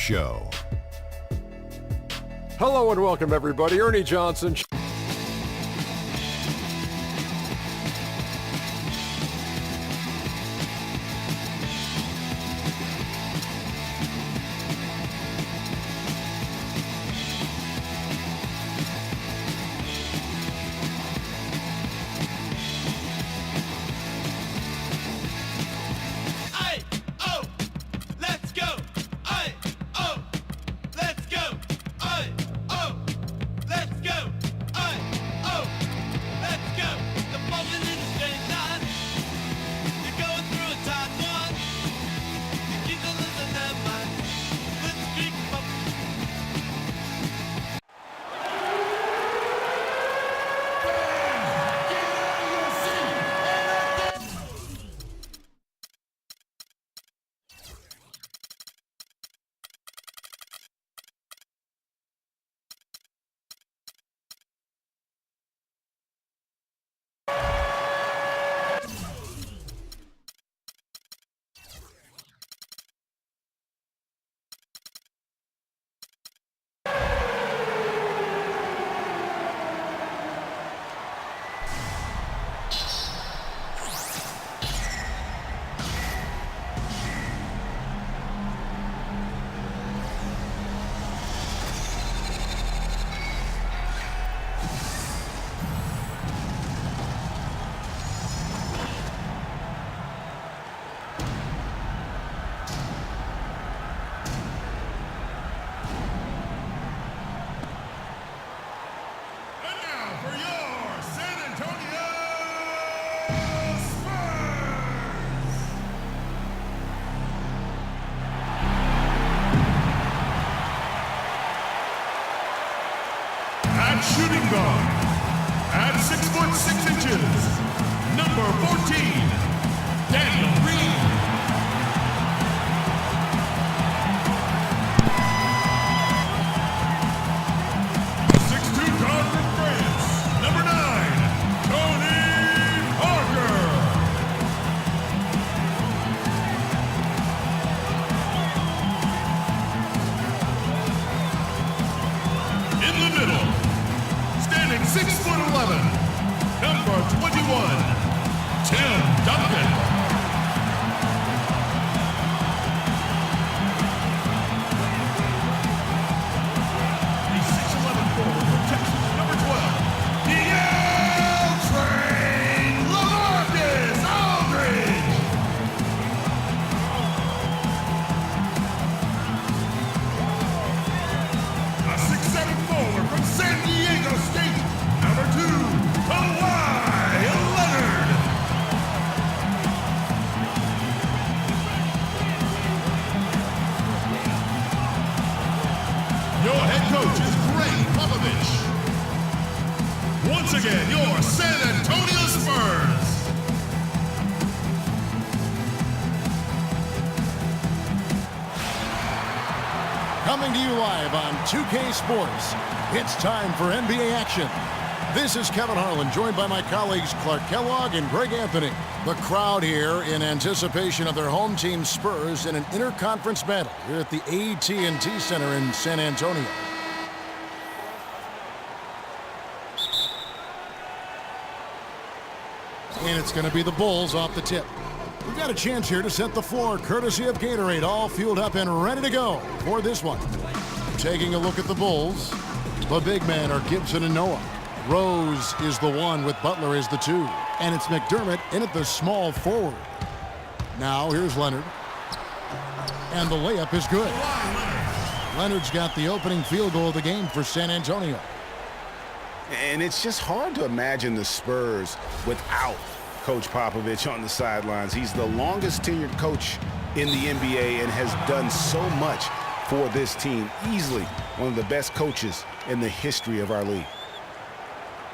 show. Hello and welcome, everybody. Ernie Johnson. Shooting guard at 6'6", number 14, Daniel Reed. The 6'2" guard from France, number 9, Tony Parker. In the middle, 6'11", number 21, Tim Duncan. The 6'11" forward from Texas, number 12, Miguel Train LaMarcus Aldridge. A 6'7" forward from San Diego State, number 2, Kawhi Leonard. Your head coach is Greg Popovich. Once again, your San Antonio Spurs. Coming to you live on 2K Sports, it's time for NBA action. This is Kevin Harlan, joined by my colleagues Clark Kellogg and Greg Anthony. The crowd here in anticipation of their home team Spurs in an interconference battle here at the AT&T Center in San Antonio. And it's going to be the Bulls off the tip. We've got a chance here to set the floor, courtesy of Gatorade, all fueled up and ready to go for this one. Taking a look at the Bulls, the big men are Gibson and Noah. Rose is the 1 with Butler as the 2. And it's McDermott in at the small forward. Now here's Leonard. And the layup is good. Leonard's got the opening field goal of the game for San Antonio. And it's just hard to imagine the Spurs without Coach Popovich on the sidelines. He's the longest tenured coach in the NBA and has done so much for this team. Easily one of the best coaches in the history of our league.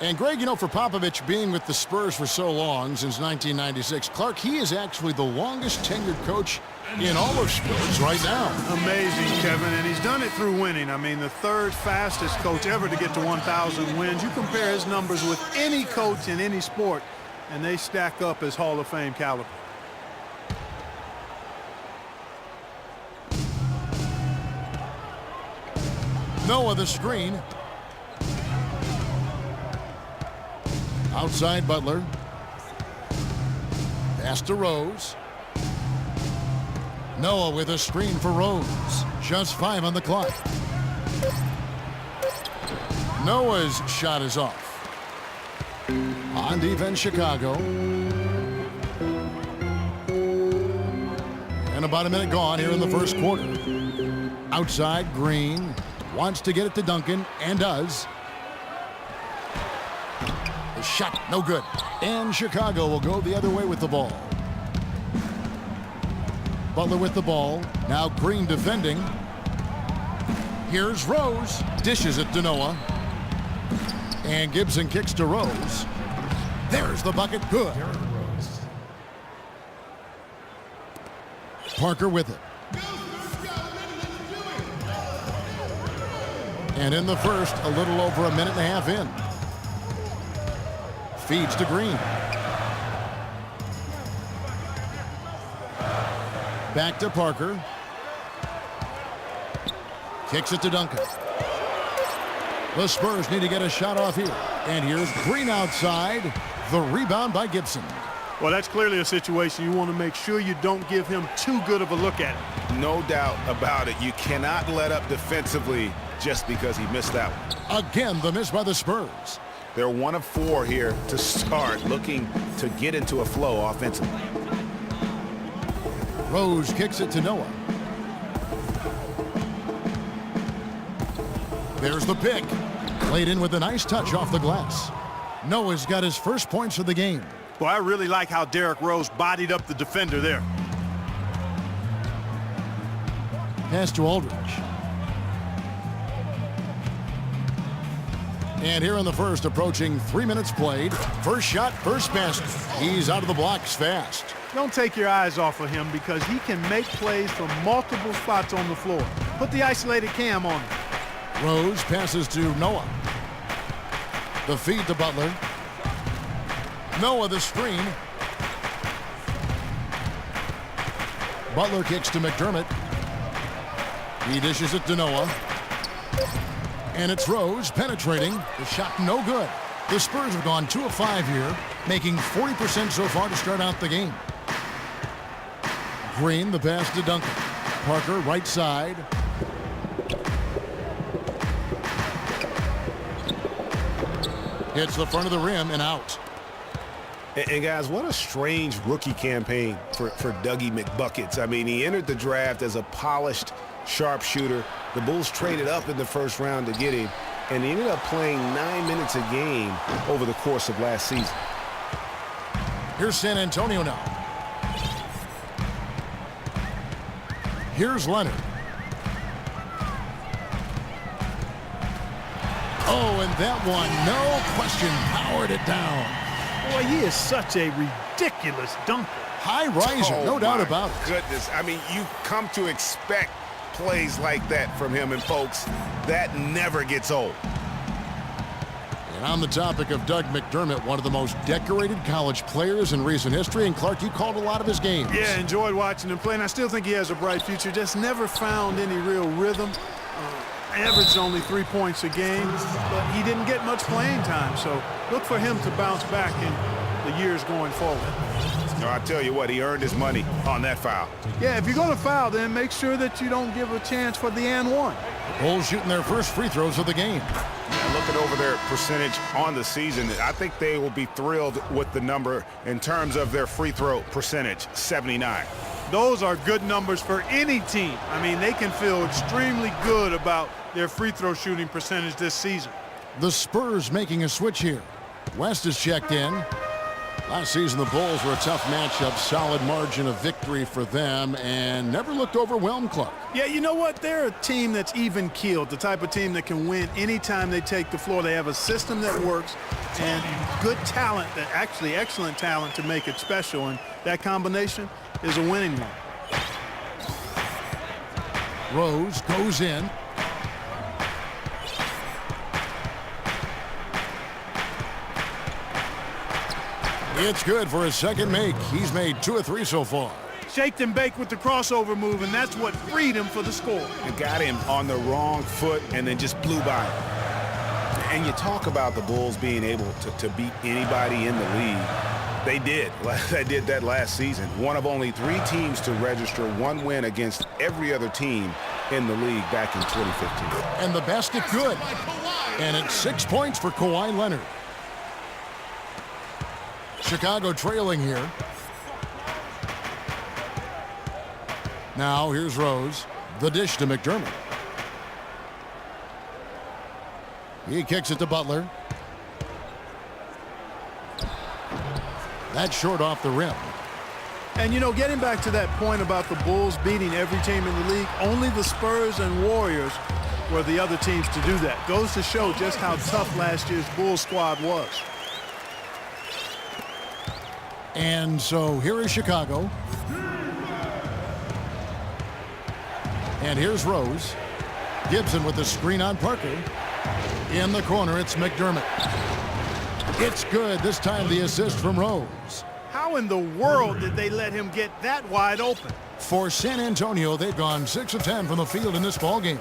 And Greg, you know, for Popovich being with the Spurs for so long, since 1996, Clark, he is actually the longest tenured coach in all of sports right now. Amazing, Kevin, and he's done it through winning. I mean, the third fastest coach ever to get to 1,000 wins. You compare his numbers with any coach in any sport, and they stack up as Hall of Fame caliber. Noah the screen. Outside Butler. Pass to Rose. Noah with a screen for Rose. Just 5 on the clock. Noah's shot is off. On defense, Chicago. And about a minute gone here in the first quarter. Outside, Green wants to get it to Duncan, and does. The shot, no good. And Chicago will go the other way with the ball. Butler with the ball. Now Green defending. Here's Rose. Dishes it to Noah. And Gibson kicks to Rose. There's the bucket. Good. Parker with it. And in the first, a little over a minute and a half in. Feeds to Green. Back to Parker. Kicks it to Duncan. The Spurs need to get a shot off here. And here's Green outside. The rebound by Gibson. Well, that's clearly a situation you want to make sure you don't give him too good of a look at it. No doubt about it. You cannot let up defensively just because he missed that one. Again, the miss by the Spurs. They're 1 of 4 here to start, looking to get into a flow offensively. Rose kicks it to Noah. There's the pick. Played in with a nice touch off the glass. Noah's got his first points of the game. Well, I really like how Derrick Rose bodied up the defender there. Pass to Aldridge. And here in the first, approaching 3 minutes played. First shot, first basket. He's out of the blocks fast. Don't take your eyes off of him because he can make plays from multiple spots on the floor. Put the isolated cam on him. Rose passes to Noah. The feed to Butler. Noah the screen. Butler kicks to McDermott. He dishes it to Noah. And it's Rose penetrating. The shot no good. The Spurs have gone 2 of 5 here, making 40% so far to start out the game. Green, the pass to Duncan. Parker, right side. Hits the front of the rim and out. And guys, what a strange rookie campaign for Dougie McBuckets. I mean, he entered the draft as a polished sharpshooter. The Bulls traded up in the first round to get him, and he ended up playing 9 minutes a game over the course of last season. Here's San Antonio now. Here's Leonard. Oh, and that one, no question, powered it down. Boy, he is such a ridiculous dunker. High riser, no doubt my about it. Goodness, I mean, you come to expect plays like that from him, and folks, that never gets old. And on the topic of Doug McDermott, one of the most decorated college players in recent history, and Clark, you called a lot of his games. Yeah, enjoyed watching him play, and I still think he has a bright future. Just never found any real rhythm. Averaged only 3 points a game, but he didn't get much playing time. So look for him to bounce back in the years going forward. No, I tell you what, he earned his money on that foul. Yeah, if you're going to foul, then make sure that you don't give a chance for the and one. Bulls shooting their first free throws of the game. And looking over their percentage on the season, I think they will be thrilled with the number in terms of their free throw percentage, 79. Those are good numbers for any team. I mean, they can feel extremely good about their free throw shooting percentage this season. The Spurs making a switch here. West is checked in. Last season, the Bulls were a tough matchup, solid margin of victory for them, and never looked overwhelmed, Clark. Yeah, you know what? They're a team that's even-keeled, the type of team that can win anytime they take the floor. They have a system that works and good talent, that actually excellent talent to make it special, and that combination is a winning one. Rose goes in. It's good for his second make. He's made 2 of 3 so far. Shaked and baked with the crossover move, and that's what freed him for the score. And got him on the wrong foot and then just blew by him. And you talk about the Bulls being able to beat anybody in the league. They did. They did that last season. One of only 3 teams to register 1 win against every other team in the league back in 2015. And the basket good. And it's 6 points for Kawhi Leonard. Chicago trailing here. Now here's Rose. The dish to McDermott. He kicks it to Butler. That's short off the rim. And, you know, getting back to that point about the Bulls beating every team in the league, only the Spurs and Warriors were the other teams to do that. Goes to show just how tough last year's Bulls squad was. And so here is Chicago. And here's Rose. Gibson with the screen on Parker. In the corner, it's McDermott. It's good. This time the assist from Rose. How in the world did they let him get that wide open? For San Antonio, they've gone 6 of 10 from the field in this ballgame.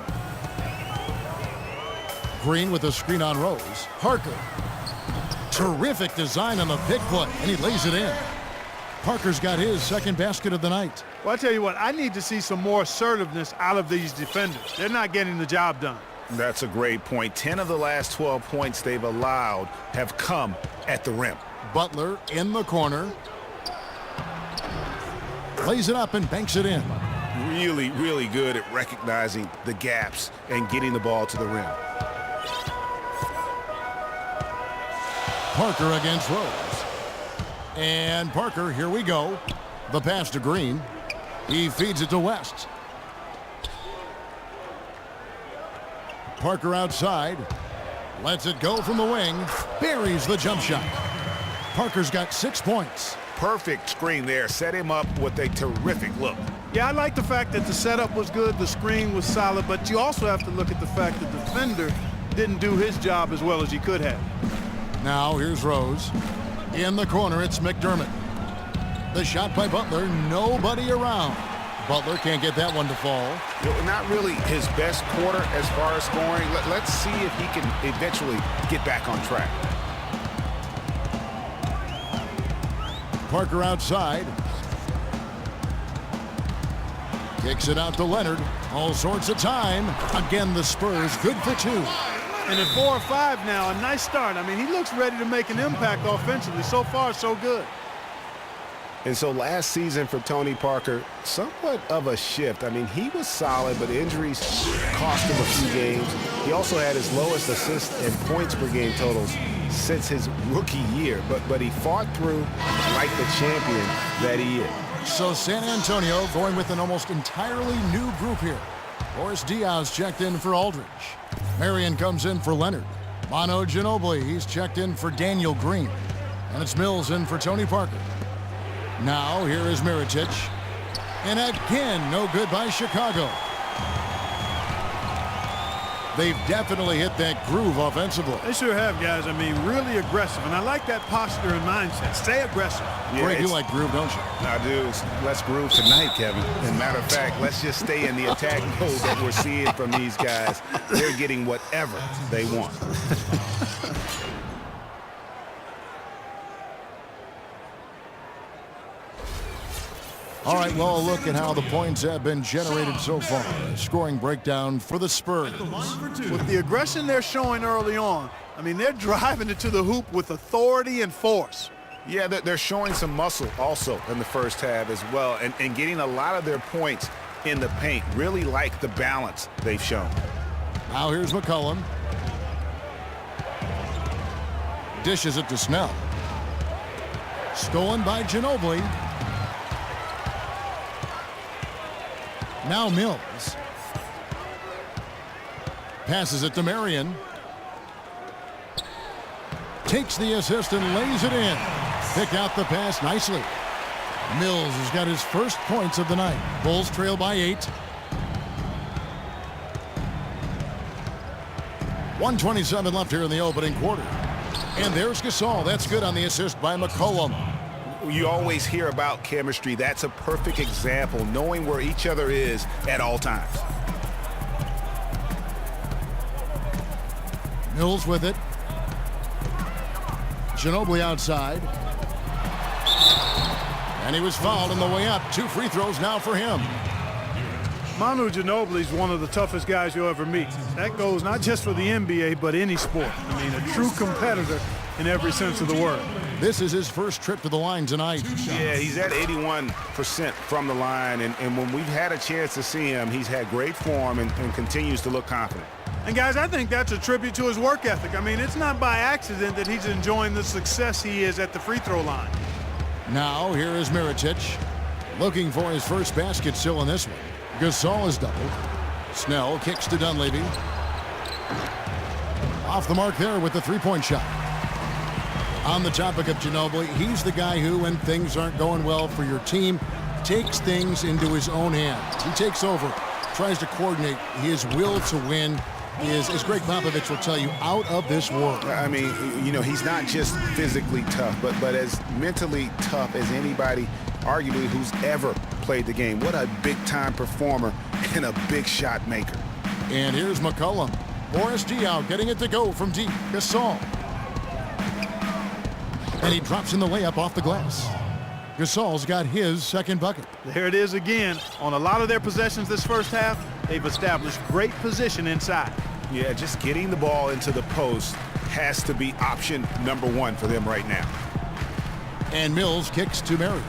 Green with the screen on Rose. Parker. Terrific design on the pick play, and he lays it in. Parker's got his second basket of the night. Well, I tell you what, I need to see some more assertiveness out of these defenders. They're not getting the job done. That's a great point. 10 of the last 12 points they've allowed have come at the rim. Butler in the corner. Lays it up and banks it in. Really, really good at recognizing the gaps and getting the ball to the rim. Parker against Rose. And Parker, here we go. The pass to Green. He feeds it to West. Parker outside. Lets it go from the wing. Buries the jump shot. Parker's got 6 points. Perfect screen there. Set him up with a terrific look. Yeah, I like the fact that the setup was good, the screen was solid, but you also have to look at the fact that the defender didn't do his job as well as he could have. Now here's Rose. In the corner, it's McDermott. The shot by Butler, nobody around. Butler can't get that one to fall. Not really his best quarter as far as scoring. Let's see if he can eventually get back on track. Parker outside. Kicks it out to Leonard. All sorts of time. Again, the Spurs good for 2. And at 4 or 5 now, a nice start. I mean, he looks ready to make an impact offensively. So far, so good. And so last season for Tony Parker, somewhat of a shift. I mean, he was solid, but injuries cost him a few games. He also had his lowest assists and points per game totals since his rookie year. But he fought through like the champion that he is. So San Antonio going with an almost entirely new group here. Boris Diaz checked in for Aldridge. Marion comes in for Leonard. Manu Ginobili, he's checked in for Daniel Green. And it's Mills in for Tony Parker. Now here is Mirotic. And again, no good by Chicago. They've definitely hit that groove offensively. They sure have, guys. I mean, really aggressive. And I like that posture and mindset. Stay aggressive. Yeah, Greg, you like groove, don't you? I do. Let's groove tonight, Kevin. As a matter of fact, let's just stay in the attack mode that we're seeing from these guys. They're getting whatever they want. All right, well, a look at how the points have been generated so far. Scoring breakdown for the Spurs. With the aggression they're showing early on, I mean, they're driving it to the hoop with authority and force. Yeah, they're showing some muscle also in the first half as well, and getting a lot of their points in the paint. Really like the balance they've shown. Now here's McCollum. Dishes it to Snell. Stolen by Ginobili. Now Mills. Passes it to Marion. Takes the assist and lays it in. Pick out the pass nicely. Mills has got his first points of the night. Bulls trail by 8. 1:27 left here in the opening quarter. And there's Gasol. That's good on the assist by McCollum. You always hear about chemistry. That's a perfect example, knowing where each other is at all times. Mills with it. Ginobili outside. And he was fouled on the way up. 2 free throws now for him. Manu Ginobili is one of the toughest guys you'll ever meet. That goes not just for the NBA, but any sport. I mean, a true competitor in every sense of the word. This is his first trip to the line tonight. Yeah, he's at 81% from the line, and when we've had a chance to see him, he's had great form and continues to look confident. And guys, I think that's a tribute to his work ethic. I mean, it's not by accident that he's enjoying the success he is at the free throw line. Now, here is Mirotic, looking for his first basket still in this one. Gasol is doubled. Snell kicks to Dunleavy. Off the mark there with the three-point shot. On the topic of Ginobili, he's the guy who, when things aren't going well for your team, takes things into his own hands. He takes over, tries to coordinate. His will to win is, as Greg Popovich will tell you, out of this world. I mean, you know, he's not just physically tough, but as mentally tough as anybody, arguably, who's ever played the game. What a big-time performer and a big shot maker. And here's McCollum. Boris Diaw getting it to go from deep. Gasol. And he drops in the layup off the glass. Gasol's got his second bucket. There it is again. On a lot of their possessions this first half, they've established great position inside. Yeah, just getting the ball into the post has to be option number 1 for them right now. And Mills kicks to Murray.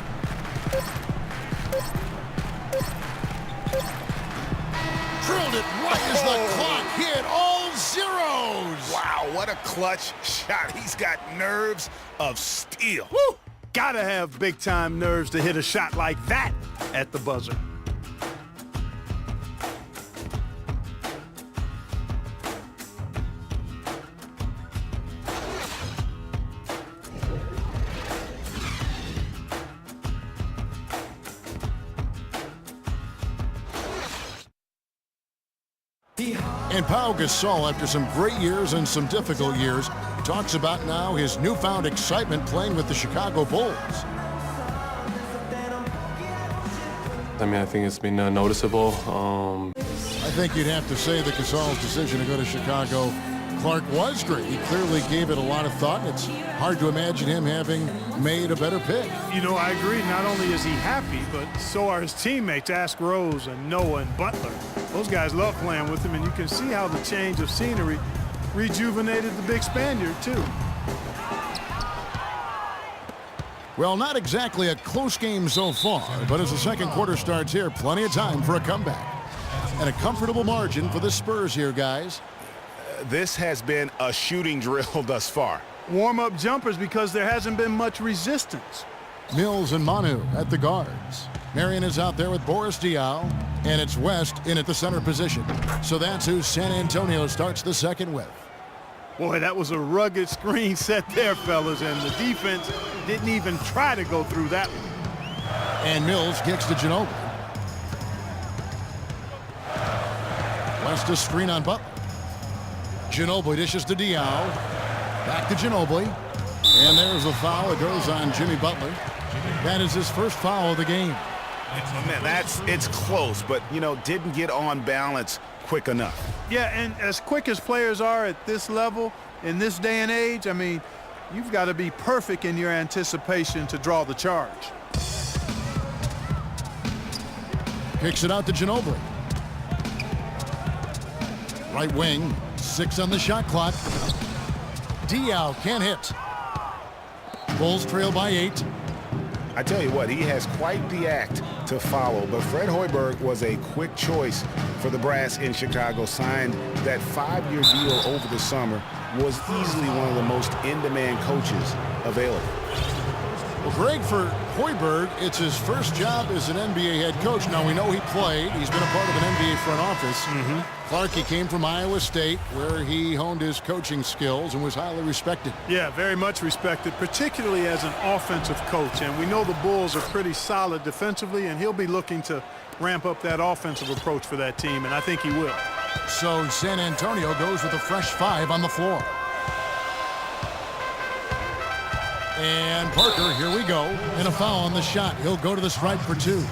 Drilled it right as the clock hit all zeros. Wow, what a clutch shot. He's got nerves of steel. Woo! Gotta have big-time nerves to hit a shot like that at the buzzer. And Pau Gasol, after some great years and some difficult years, talks about now his newfound excitement playing with the Chicago Bulls. I mean, I think it's been noticeable. I think you'd have to say that Gasol's decision to go to Chicago, Clark, was great. He clearly gave it a lot of thought. It's hard to imagine him having made a better pick. You know, I agree. Not only is he happy, but so are his teammates, Ask Rose and Noah and Butler. Those guys love playing with him, and you can see how the change of scenery rejuvenated the big Spaniard, too. Well, not exactly a close game so far, but as the second quarter starts here, plenty of time for a comeback. And a comfortable margin for the Spurs here, guys. This has been a shooting drill thus far. Warm-up jumpers because there hasn't been much resistance. Mills and Manu at the guards. Marion is out there with Boris Diaw, and it's West in at the center position. So that's who San Antonio starts the second with. Boy, that was a rugged screen set there, fellas, and the defense didn't even try to go through that one. And Mills kicks to Ginobili. West a screen on Butler. Ginobili dishes to Diaw. Back to Ginobili. And there's a foul. It goes on Jimmy Butler. That is his first foul of the game. Man, it's close, but, you know, didn't get on balance quick enough. Yeah, and as quick as players are at this level, in this day and age, I mean, you've got to be perfect in your anticipation to draw the charge. Kicks it out to Ginobili. Right wing, 6 on the shot clock. Diaw can't hit. Bulls trail by 8. I tell you what, he has quite the act to follow, but Fred Hoiberg was a quick choice for the brass in Chicago. Signed that 5-year deal over the summer, was easily one of the most in-demand coaches available. Well, Greg, for Hoiberg, it's his first job as an NBA head coach. Now, we know he played. He's been a part of an NBA front office. Clark, he came from Iowa State, where he honed his coaching skills and was highly respected. Yeah, very much respected, particularly as an offensive coach. And we know the Bulls are pretty solid defensively, and he'll be looking to ramp up that offensive approach for that team, and I think he will. So San Antonio goes with a fresh 5 on the floor. And Parker, here we go. And a foul on the shot. He'll go to the stripe for 2.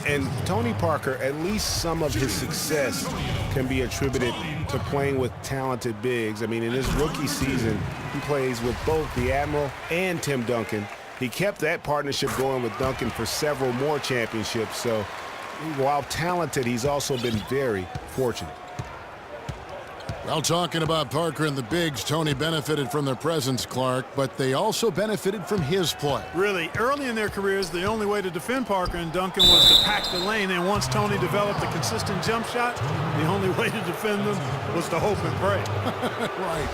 And Tony Parker, at least some of his success can be attributed to playing with talented bigs. I mean, in his rookie season, he plays with both the Admiral and Tim Duncan. He kept that partnership going with Duncan for several more championships. So while talented, he's also been very fortunate. Well, talking about Parker and the bigs, Tony benefited from their presence, Clark, but they also benefited from his play. Really, early in their careers, the only way to defend Parker and Duncan was to pack the lane, and once Tony developed a consistent jump shot, the only way to defend them was to hope and pray. Right.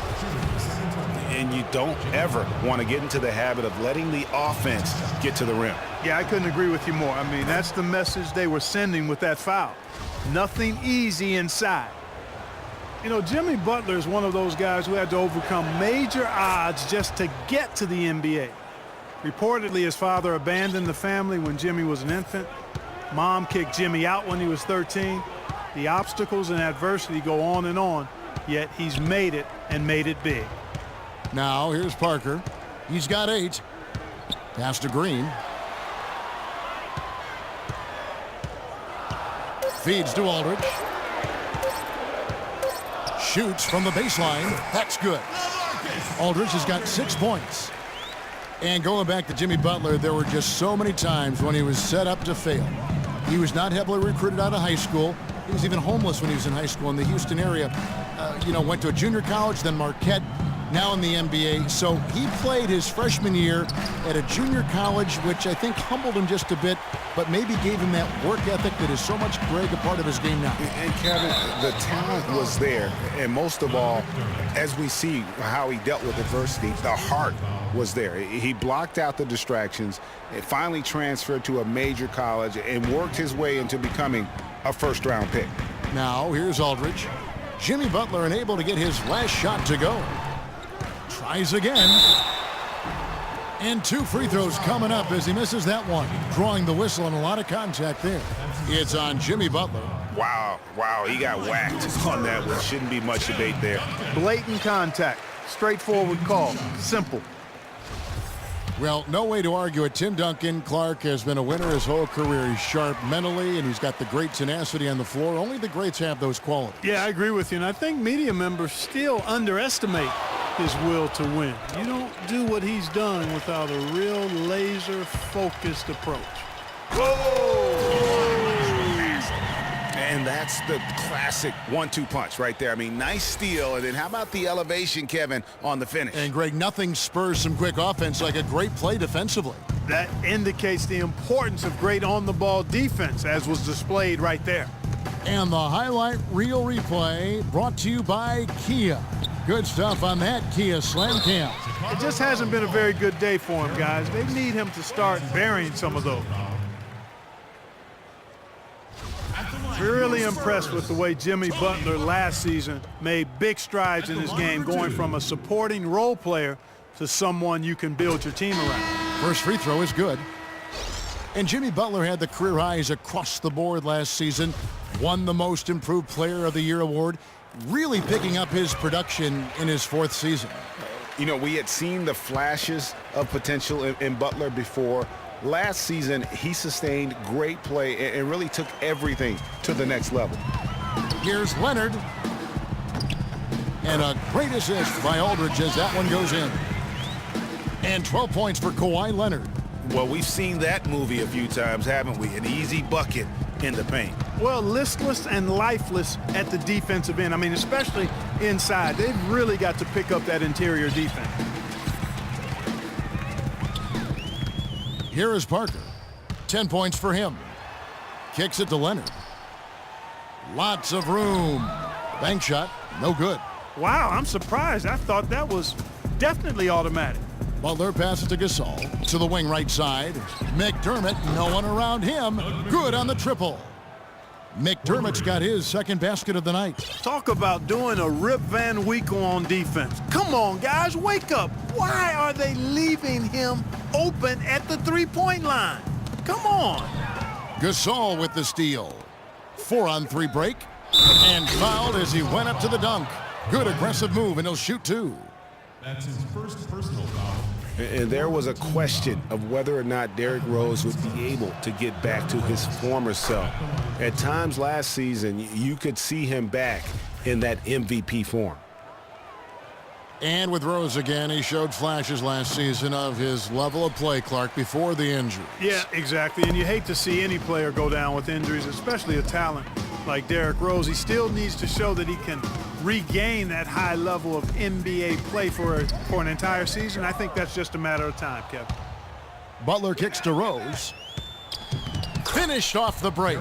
And you don't ever want to get into the habit of letting the offense get to the rim. Yeah, I couldn't agree with you more. I mean, that's the message they were sending with that foul. Nothing easy inside. You know, Jimmy Butler is one of those guys who had to overcome major odds just to get to the NBA. Reportedly, his father abandoned the family when Jimmy was an infant. Mom kicked Jimmy out when he was 13. The obstacles and adversity go on, yet he's made it and made it big. Now, here's Parker. He's got 8. Pass to Green. Feeds to Aldridge. Shoots from the baseline. That's good. Aldridge has got 6 points. And going back to Jimmy Butler, there were just so many times when he was set up to fail. He was not heavily recruited out of high school. He was even homeless when he was in high school in the Houston area. Went to a junior college, then Marquette, now in the NBA. So he played his freshman year at a junior college, which I think humbled him just a bit, but maybe gave him that work ethic that is so much, Greg, a part of his game now. And Kevin, the talent was there. And most of all, as we see how he dealt with adversity, the heart was there. He blocked out the distractions, and finally transferred to a major college and worked his way into becoming a first-round pick. Now, here's Aldridge. Jimmy Butler unable to get his last shot to go. Tries again. And 2 free throws coming up as he misses that one. Drawing the whistle and a lot of contact there. It's on Jimmy Butler. Wow, he got whacked on that one. Shouldn't be much debate there. Blatant contact. Straightforward call. Simple. Well, no way to argue it. Tim Duncan, Clark, has been a winner his whole career. He's sharp mentally, and he's got the great tenacity on the floor. Only the greats have those qualities. Yeah, I agree with you, and I think media members still underestimate his will to win. You don't do what he's done without a real laser-focused approach. And that's the classic 1-2 punch right there. I mean, nice steal, and then how about the elevation, Kevin, on the finish? And, Greg, nothing spurs some quick offense like a great play defensively. That indicates the importance of great on-the-ball defense, as was displayed right there. And the highlight reel replay brought to you by Kia. Good stuff on that Kia Slam Cam. It just hasn't been a very good day for him, guys. They need him to start burying some of those. Really impressed with the way Jimmy Butler last season made big strides in his game, going from a supporting role player to someone you can build your team around. First free throw is good. And Jimmy Butler had the career highs across the board last season, won the Most Improved Player of the Year award, really picking up his production in his 4th season. You know, we had seen the flashes of potential in Butler before. Last season, he sustained great play and really took everything to the next level. Here's Leonard. And a great assist by Aldridge as that one goes in. And 12 points for Kawhi Leonard. Well, we've seen that movie a few times, haven't we? An easy bucket in the paint. Well, listless and lifeless at the defensive end. I mean, especially inside. They've really got to pick up that interior defense. Here is Parker. 10 points for him. Kicks it to Leonard. Lots of room. Bank shot, no good. Wow, I'm surprised. I thought that was definitely automatic. Butler passes to Gasol. To the wing right side. McDermott, no one around him. Good on the triple. McDermott's got his 2nd basket of the night. Talk about doing a Rip Van Winkle on defense. Come on, guys, wake up. Why are they leaving him open at the 3-point line? Come on. Gasol with the steal. 4-on-3 break. And fouled as he went up to the dunk. Good aggressive move, and he'll shoot 2. That's his first personal foul. And there was a question of whether or not Derrick Rose would be able to get back to his former self. At times last season, you could see him back in that MVP form. And with Rose again, he showed flashes last season of his level of play, Clark, before the injury. Yeah, exactly. And you hate to see any player go down with injuries, especially a talent like Derrick Rose. He still needs to show that he can regain that high level of NBA play for an entire season. I think that's just a matter of time, Kevin. Butler kicks to Rose. Finished off the break.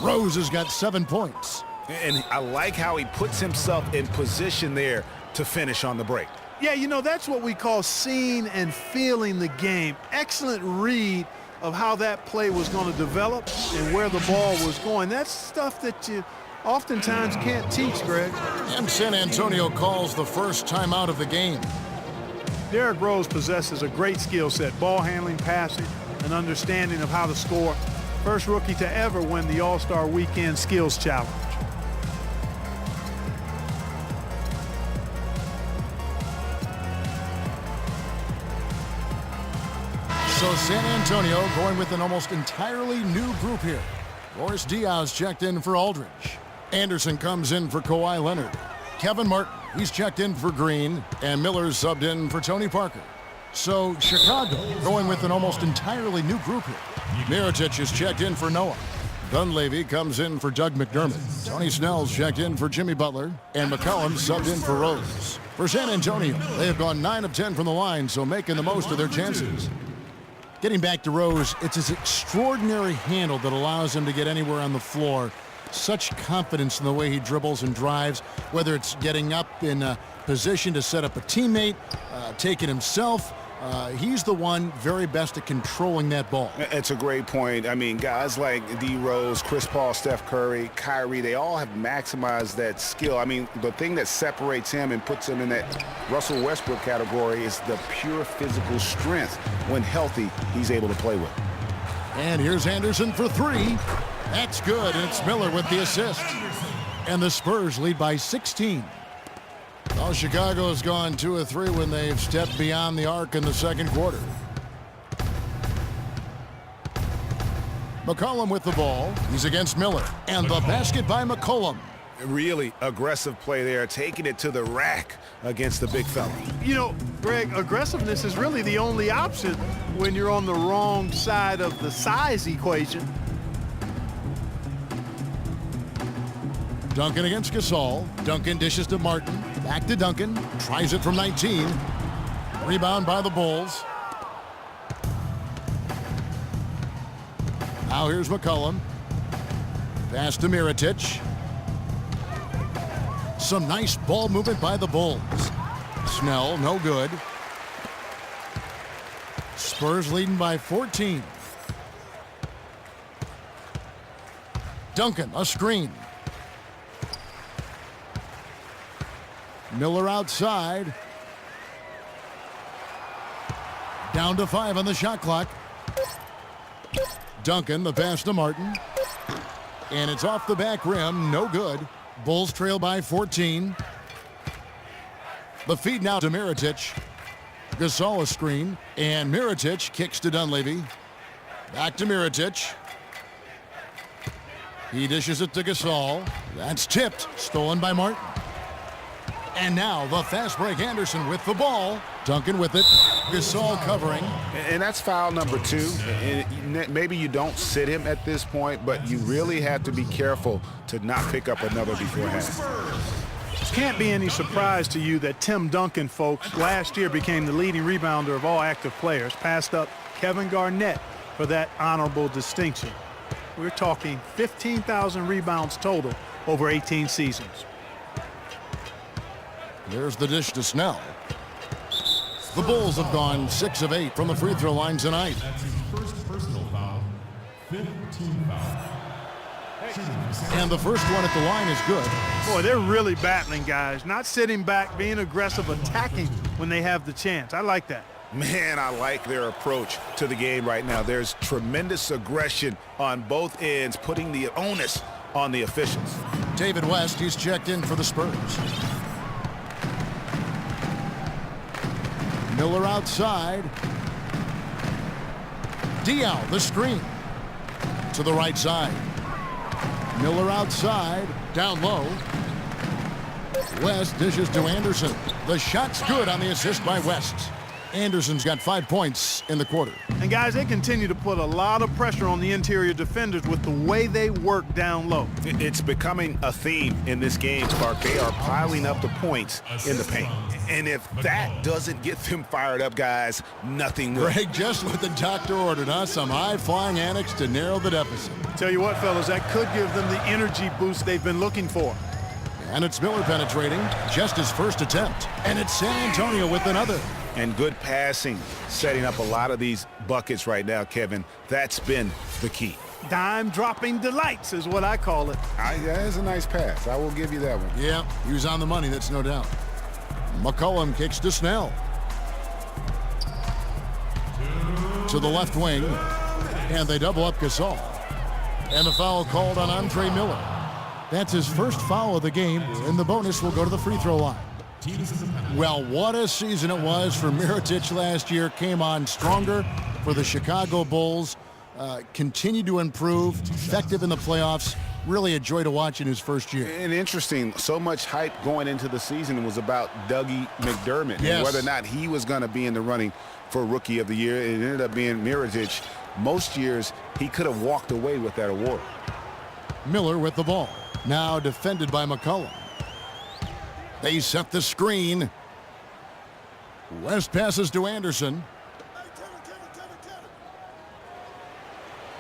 Rose has got 7 points. And I like how he puts himself in position there to finish on the break. Yeah, you know, that's what we call seeing and feeling the game. Excellent read of how that play was going to develop and where the ball was going. That's stuff that you oftentimes can't teach, Greg. And San Antonio calls the first timeout of the game. Derrick Rose possesses a great skill set, ball handling, passing, and understanding of how to score. First rookie to ever win the All-Star Weekend Skills Challenge. So San Antonio going with an almost entirely new group here. Boris Diaz checked in for Aldridge. Anderson comes in for Kawhi Leonard. Kevin Martin, he's checked in for Green. And Miller's subbed in for Tony Parker. So Chicago going with an almost entirely new group here. Mirotic is checked in for Noah. Dunleavy comes in for Doug McDermott. Tony Snell's checked in for Jimmy Butler. And McCollum subbed in for Rose. For San Antonio, they have gone 9 of 10 from the line, so making the most of their chances. Getting back to Rose, it's his extraordinary handle that allows him to get anywhere on the floor. Such confidence in the way he dribbles and drives, whether it's getting up in a position to set up a teammate, taking himself. He's the one very best at controlling that ball. It's a great point. I mean, guys like D. Rose, Chris Paul, Steph Curry, Kyrie, they all have maximized that skill. I mean, the thing that separates him and puts him in that Russell Westbrook category is the pure physical strength. When healthy, he's able to play with. And here's Anderson for 3. That's good, and it's Miller with the assist. And the Spurs lead by 16. Well, Chicago's gone 2 of 3 when they've stepped beyond the arc in the second quarter. McCollum with the ball. He's against Miller. And the basket by McCollum. Really aggressive play there, taking it to the rack against the big fella. You know, Greg, aggressiveness is really the only option when you're on the wrong side of the size equation. Duncan against Gasol. Duncan dishes to Martin. Back to Duncan. Tries it from 19. Rebound by the Bulls. Now here's McCollum. Pass to Mirotic. Some nice ball movement by the Bulls. Snell, no good. Spurs leading by 14. Duncan, a screen. Miller outside. Down to 5 on the shot clock. Duncan, the pass to Martin. And it's off the back rim, no good. Bulls trail by 14. The feed now to Mirotic. Gasol a screen. And Mirotic kicks to Dunleavy. Back to Mirotic. He dishes it to Gasol. That's tipped. Stolen by Martin. And now the fast break. Anderson with the ball. Duncan with it. Gasol covering. And that's foul number 2. And maybe you don't sit him at this point, but you really have to be careful to not pick up another before half. Can't be any surprise to you that Tim Duncan, folks, last year became the leading rebounder of all active players, passed up Kevin Garnett for that honorable distinction. We're talking 15,000 rebounds total over 18 seasons. There's the dish to Snell. The Bulls have gone 6 of 8 from the free throw line tonight. That's his first personal foul. 15 foul. And the first one at the line is good. Boy, they're really battling, guys. Not sitting back, being aggressive, attacking when they have the chance. I like that. Man, I like their approach to the game right now. There's tremendous aggression on both ends, putting the onus on the officials. David West, he's checked in for the Spurs. Miller outside. Diaw, the screen. To the right side. Miller outside. Down low. West dishes to Anderson. The shot's good on the assist by West. Anderson's got 5 points in the quarter. And guys, they continue to put a lot of pressure on the interior defenders with the way they work down low. It's becoming a theme in this game, Clark. They are piling up the points in the paint. And if that doesn't get them fired up, guys, nothing will. Greg, just what the doctor ordered, huh? Some high-flying antics to narrow the deficit. Tell you what, fellas, that could give them the energy boost they've been looking for. And it's Miller penetrating, just his first attempt. And it's 샌안토니오 with another. And good passing, setting up a lot of these buckets right now, Kevin. That's been the key. Dime-dropping delights is what I call it. That is a nice pass. I will give you that one. Yeah, he was on the money, that's no doubt. McCollum kicks to Snell. To the left wing. And they double up Gasol. And the foul called on Andre Miller. That's his first foul of the game, and the bonus will go to the free throw line. Well, what a season it was for Mirotic last year. Came on stronger for the Chicago Bulls. Continued to improve, effective in the playoffs. Really a joy to watch in his first year. And interesting, so much hype going into the season was about Dougie McDermott. Yes. And whether or not he was going to be in the running for Rookie of the Year. It ended up being Mirotic. Most years, he could have walked away with that award. Miller with the ball. Now defended by McCollum. They set the screen. West passes to Anderson.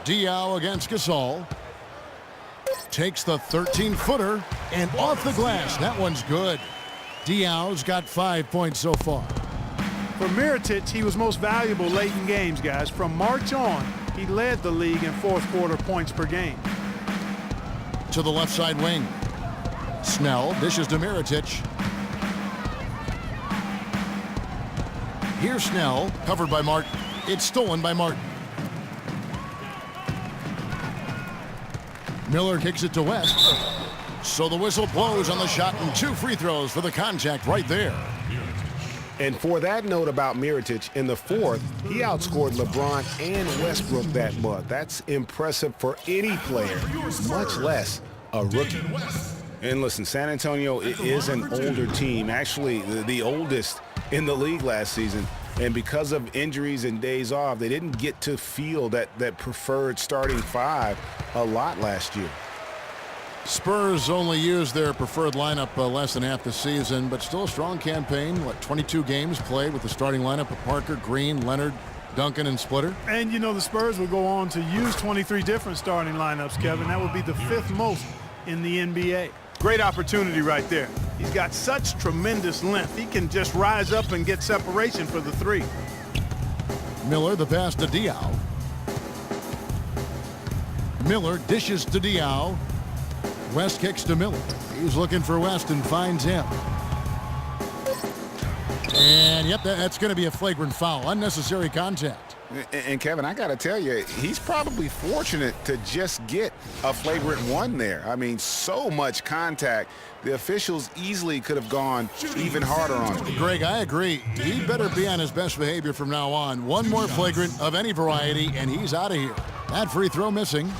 Diaw against Gasol. Takes the 13-footer and off the glass. That one's good. Diaw's got 5 points so far. For Mirotic, he was most valuable late in games, guys. From March on, he led the league in fourth quarter points per game. To the left side wing. Snell dishes to Mirotic. Here's Snell, covered by Martin. It's stolen by Martin. Miller kicks it to West. So the whistle blows on the shot and 2 free throws for the contact right there. And for that note about Mirotic, in the fourth, he outscored LeBron and Westbrook that month. That's impressive for any player, much less a rookie. And listen, 샌안토니오 is an older team, actually the oldest in the league last season. And because of injuries and days off, they didn't get to feel that preferred starting 5 a lot last year. Spurs only used their preferred lineup less than half the season, but still a strong campaign. 22 games played with the starting lineup of Parker, Green, Leonard, Duncan, and Splitter. And, you know, the Spurs will go on to use 23 different starting lineups, Kevin. That would be the 5th most in the NBA. Great opportunity right there. He's got such tremendous length. He can just rise up and get separation for the 3. Miller, the pass to Diaw. Miller dishes to Diaw. West kicks to Miller. He's looking for West and finds him. And, yep, that's going to be a flagrant foul. Unnecessary contact. And Kevin, I got to tell you, he's probably fortunate to just get a flagrant 1 there. I mean, so much contact. The officials easily could have gone even harder on him. Greg, I agree. He better be on his best behavior from now on. One more flagrant of any variety, and he's out of here. That free throw missing.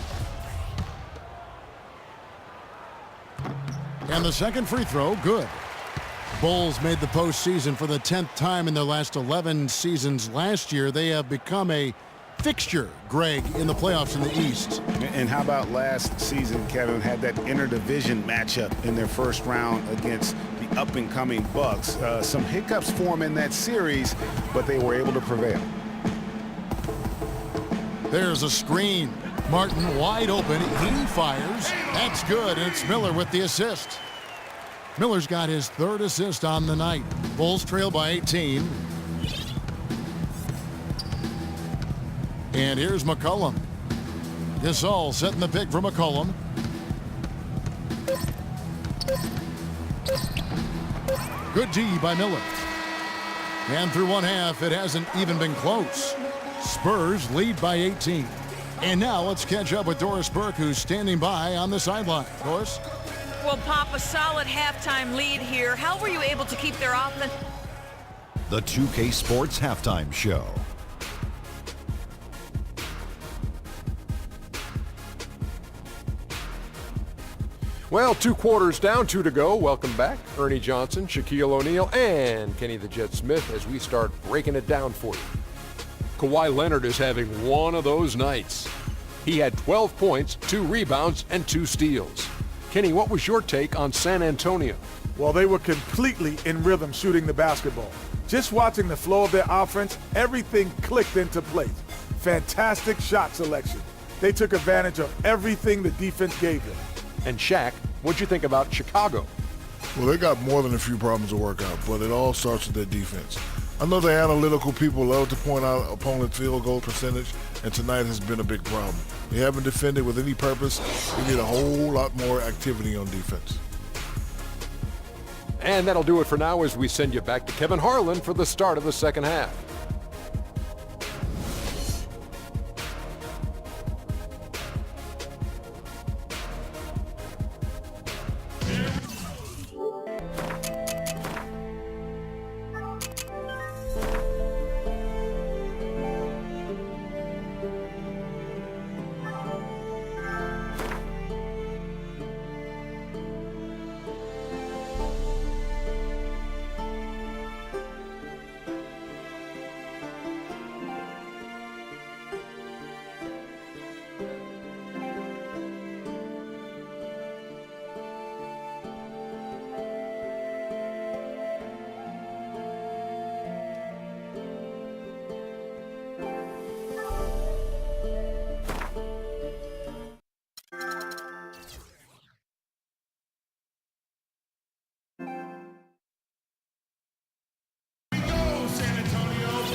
And the second free throw, good. Bulls made the postseason for the 10th time in their last 11 seasons. Last year, they have become a fixture, Greg, in the playoffs in the East. And how about last season, Kevin, had that interdivision matchup in their first round against the up-and-coming Bucks. Some hiccups form in that series, but they were able to prevail. There's a screen. Martin wide open. He fires. That's good. And it's Miller with the assist. Miller's got his 3rd assist on the night. Bulls trail by 18. And here's McCollum. Gasol setting the pick for McCollum. Good D by Miller. And through one half, it hasn't even been close. Spurs lead by 18. And now let's catch up with Doris Burke, who's standing by on the sideline. Doris? Well, Pop, a solid halftime lead here. How were you able to keep their offense? the 2K Sports Halftime Show. Well, 2 quarters down, 2 to go. Welcome back, Ernie Johnson, Shaquille O'Neal, and Kenny the Jet Smith as we start breaking it down for you. Kawhi Leonard is having one of those nights. He had 12 points, 2 rebounds, and 2 steals. Kenny, what was your take on San Antonio? Well, they were completely in rhythm shooting the basketball. Just watching the flow of their offense, everything clicked into place. Fantastic shot selection. They took advantage of everything the defense gave them. And Shaq, what'd you think about Chicago? Well, they got more than a few problems to work out, but it all starts with their defense. I know the analytical people love to point out opponent field goal percentage, and tonight has been a big problem. They haven't defended with any purpose. They need a whole lot more activity on defense. And that'll do it for now as we send you back to Kevin Harlan for the start of the second half.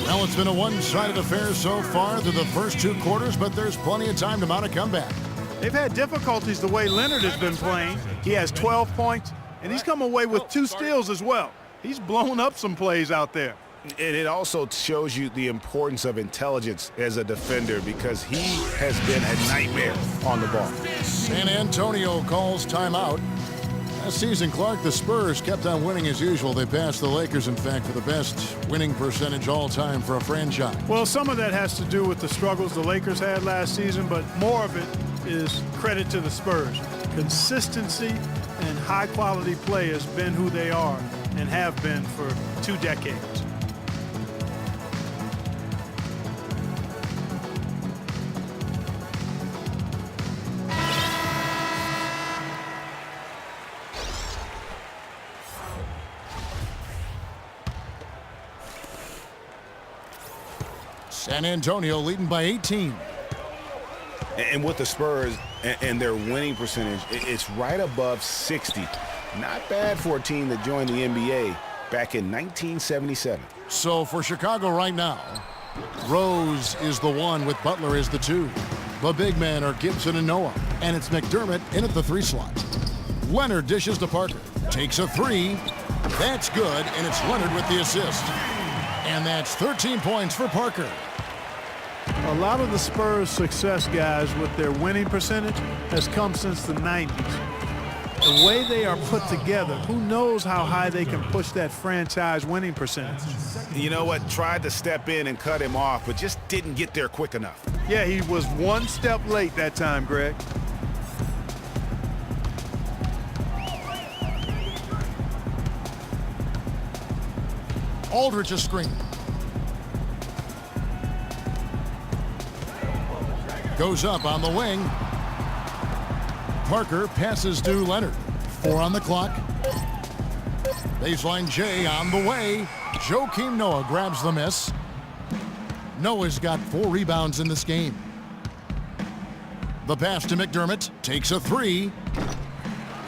Well, it's been a one-sided affair so far through the first 2 quarters, but there's plenty of time to mount a comeback. They've had difficulties the way Leonard has been playing. He has 12 points, and he's come away with 2 steals as well. He's blown up some plays out there. And it also shows you the importance of intelligence as a defender because he has been a nightmare on the ball. San Antonio calls timeout. Last season, Clark, the Spurs kept on winning as usual. They passed the Lakers, in fact, for the best winning percentage all time for a franchise. Well, some of that has to do with the struggles the Lakers had last season, but more of it is credit to the Spurs. Consistency and high-quality play has been who they are and have been for 2 decades. San Antonio leading by 18. And with the Spurs and their winning percentage, it's right above 60. Not bad for a team that joined the NBA back in 1977. So for Chicago right now, Rose is the 1 with Butler as the 2. The big men are Gibson and Noah, and it's McDermott in at the 3 slot. Leonard dishes to Parker, takes a 3. That's good, and it's Leonard with the assist. And that's 13 points for Parker. A lot of the Spurs' success, guys, with their winning percentage has come since the 90s. The way they are put together, who knows how high they can push that franchise winning percentage. You know what? Tried to step in and cut him off, but just didn't get there quick enough. Yeah, he was 1 step late that time, Greg. Aldridge a screen. Goes up on the wing. Parker passes to Leonard. 4 on the clock. Baseline J on the way. Joakim Noah grabs the miss. Noah's got 4 rebounds in this game. The pass to McDermott. Takes a 3.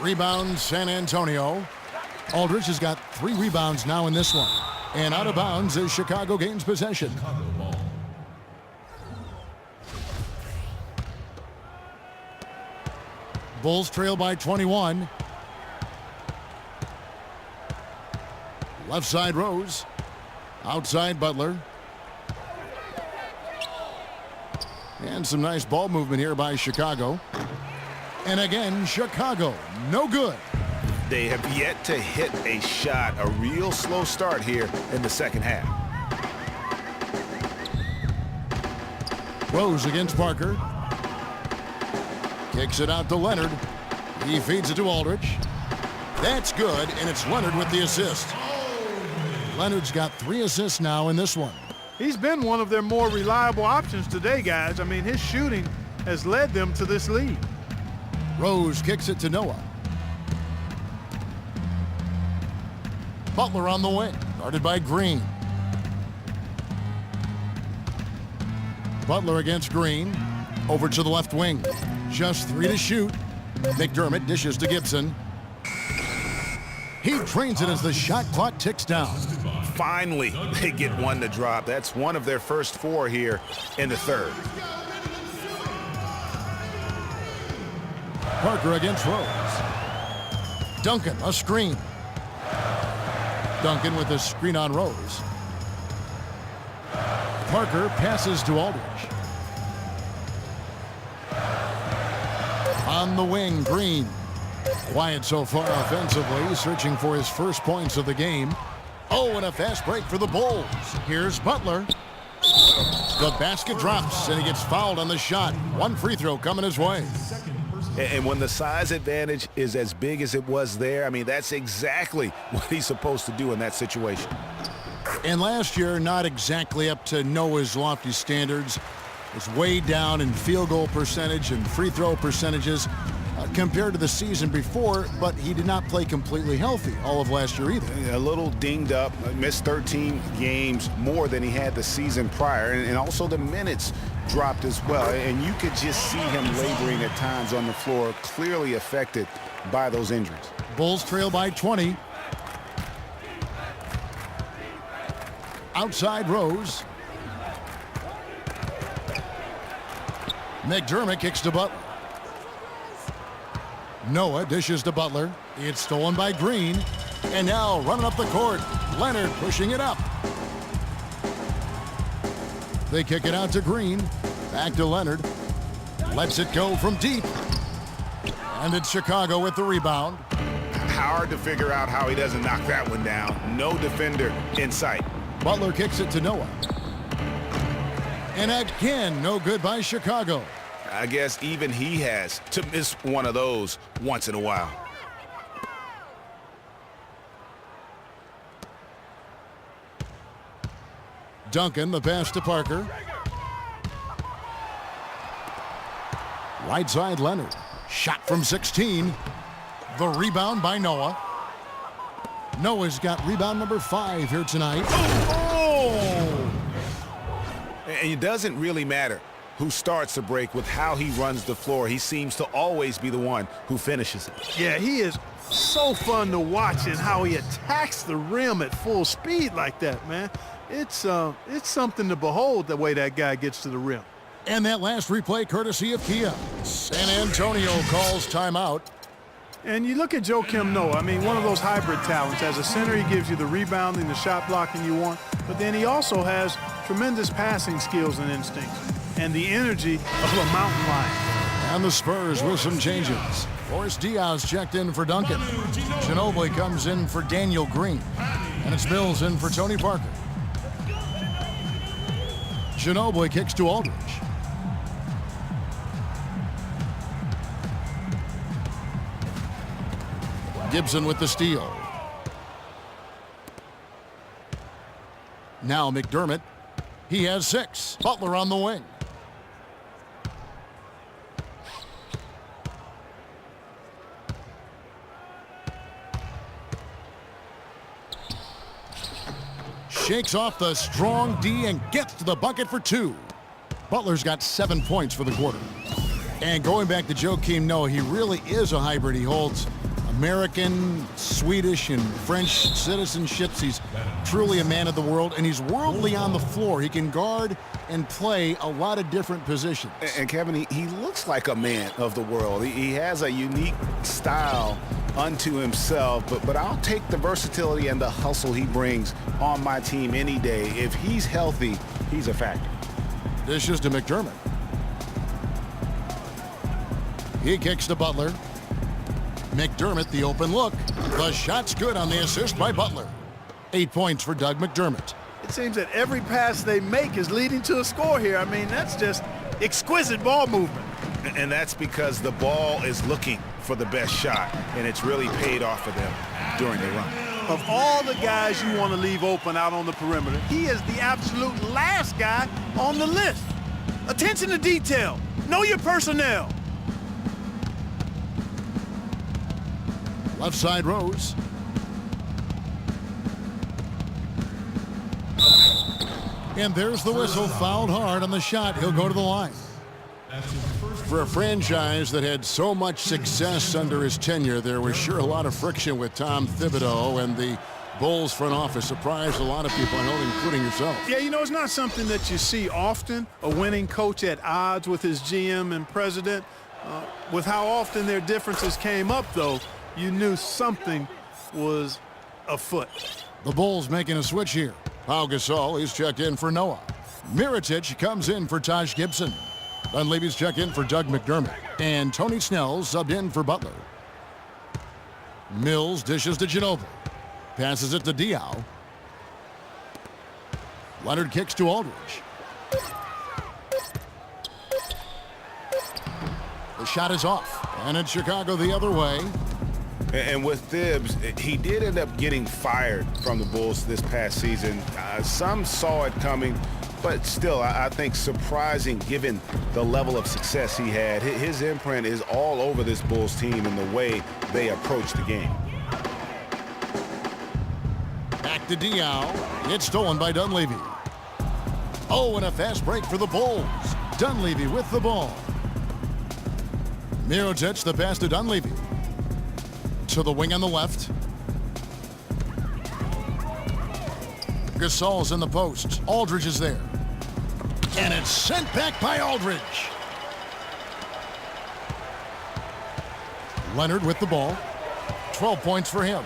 Rebound San Antonio. Aldridge has got 3 rebounds now in this one. And out of bounds as Chicago gains possession. Bulls trail by 21. Left side Rose. Outside Butler. And some nice ball movement here by Chicago. And again, Chicago, no good. They have yet to hit a shot, a real slow start here in the second half. Rose against Parker. Kicks it out to Leonard. He feeds it to Aldridge. That's good, and it's Leonard with the assist. Leonard's got 3 assists now in this one. He's been one of their more reliable options today, guys. I mean, his shooting has led them to this lead. Rose kicks it to Noah. Butler on the wing, guarded by Green. Butler against Green. Over to the left wing. Just 3 to shoot. McDermott dishes to Gibson. He drains it as the shot clock ticks down. Finally, they get one to drop. That's one of their first 4 here in the third. Parker against Rose. Duncan, a screen. Duncan with a screen on Rose. Parker passes to Aldridge. On the wing, Green. Quiet so far offensively, searching for his first points of the game. Oh, and a fast break for the Bulls. Here's Butler. The basket drops, and he gets fouled on the shot. 1 free throw coming his way. And when the size advantage is as big as it was there, I mean, that's exactly what he's supposed to do in that situation. And last year, not exactly up to Noah's lofty standards. Was way down in field goal percentage and free throw percentages compared to the season before, but he did not play completely healthy all of last year either. A little dinged up, missed 13 games more than he had the season prior, and also the minutes dropped as well. And you could just see him laboring at times on the floor, clearly affected by those injuries. Bulls trail by 20. Outside Rose. McDermott kicks to Butler. Noah dishes to Butler. It's stolen by Green. And now running up the court, Leonard pushing it up. They kick it out to Green. Back to Leonard. Lets it go from deep. And it's Chicago with the rebound. Hard to figure out how he doesn't knock that one down. No defender in sight. Butler kicks it to Noah. And again, no good by Chicago. I guess even he has to miss one of those once in a while. Duncan, the pass to Parker. Right side, Leonard. Shot from 16. The rebound by Noah. Noah's got rebound number 5 here tonight. Oh! And it doesn't really matter who starts the break with how he runs the floor. He seems to always be the one who finishes it. Yeah, he is so fun to watch in how he attacks the rim at full speed like that, man. It's something to behold the way that guy gets to the rim. And that last replay courtesy of Kia. San Antonio calls timeout. And you look at Joakim Noah, I mean, one of those hybrid talents. As a center, he gives you the rebounding, the shot blocking you want, but then he also has tremendous passing skills and instincts and the energy of a mountain lion. And the Spurs with some changes. Boris Diaz checked in for Duncan. Ginobili comes in for Daniel Green. And it's Mills in for Tony Parker. Ginobili kicks to Aldridge. Gibson with the steal. Now McDermott. He has 6. Butler on the wing. Shakes off the strong D and gets to the bucket for 2. Butler's got 7 points for the quarter. And going back to Joakim Noah, he really is a hybrid. He holds American, Swedish, and French citizenships. He's truly a man of the world, and he's worldly on the floor. He can guard and play a lot of different positions. And Kevin, he looks like a man of the world. He has a unique style unto himself, but I'll take the versatility and the hustle he brings on my team any day. If he's healthy, he's a factor. Dishes to McDermott. He kicks to Butler. McDermott, the open look. The shot's good on the assist by Butler. 8 points for Doug McDermott. It seems that every pass they make is leading to a score here. I mean, that's just exquisite ball movement. And that's because the ball is looking for the best shot, and it's really paid off for them during the run. Of all the guys you want to leave open out on the perimeter, he is the absolute last guy on the list. Attention to detail. Know your personnel. Left side Rose. And there's the whistle. Fouled hard on the shot. He'll go to the line. For a franchise that had so much success under his tenure, there was sure a lot of friction with Tom Thibodeau, and the Bulls front office surprised a lot of people, I know, including yourself. Yeah, you know, it's not something that you see often, a winning coach at odds with his GM and president. With how often their differences came up, though, you knew something was afoot. The Bulls making a switch here. Pau Gasol, he's checked in for Noah. Mirotic comes in for Taj Gibson. Dunleavy's checked in for Doug McDermott. And Tony Snell subbed in for Butler. Mills dishes to Ginobili. Passes it to Diaw. Leonard kicks to Aldridge. The shot is off. And it's Chicago the other way. And with Thibs, he did end up getting fired from the Bulls this past season. Some saw it coming, but still, I think surprising given the level of success he had. His imprint is all over this Bulls team in the way they approach the game. Back to Diaw. It's stolen by Dunleavy. Oh, and a fast break for the Bulls. Dunleavy with the ball. Mirotic, the pass to Dunleavy. To the wing on the left. Gasol's in the post. Aldridge is there. And it's sent back by Aldridge. Leonard with the ball. 12 points for him.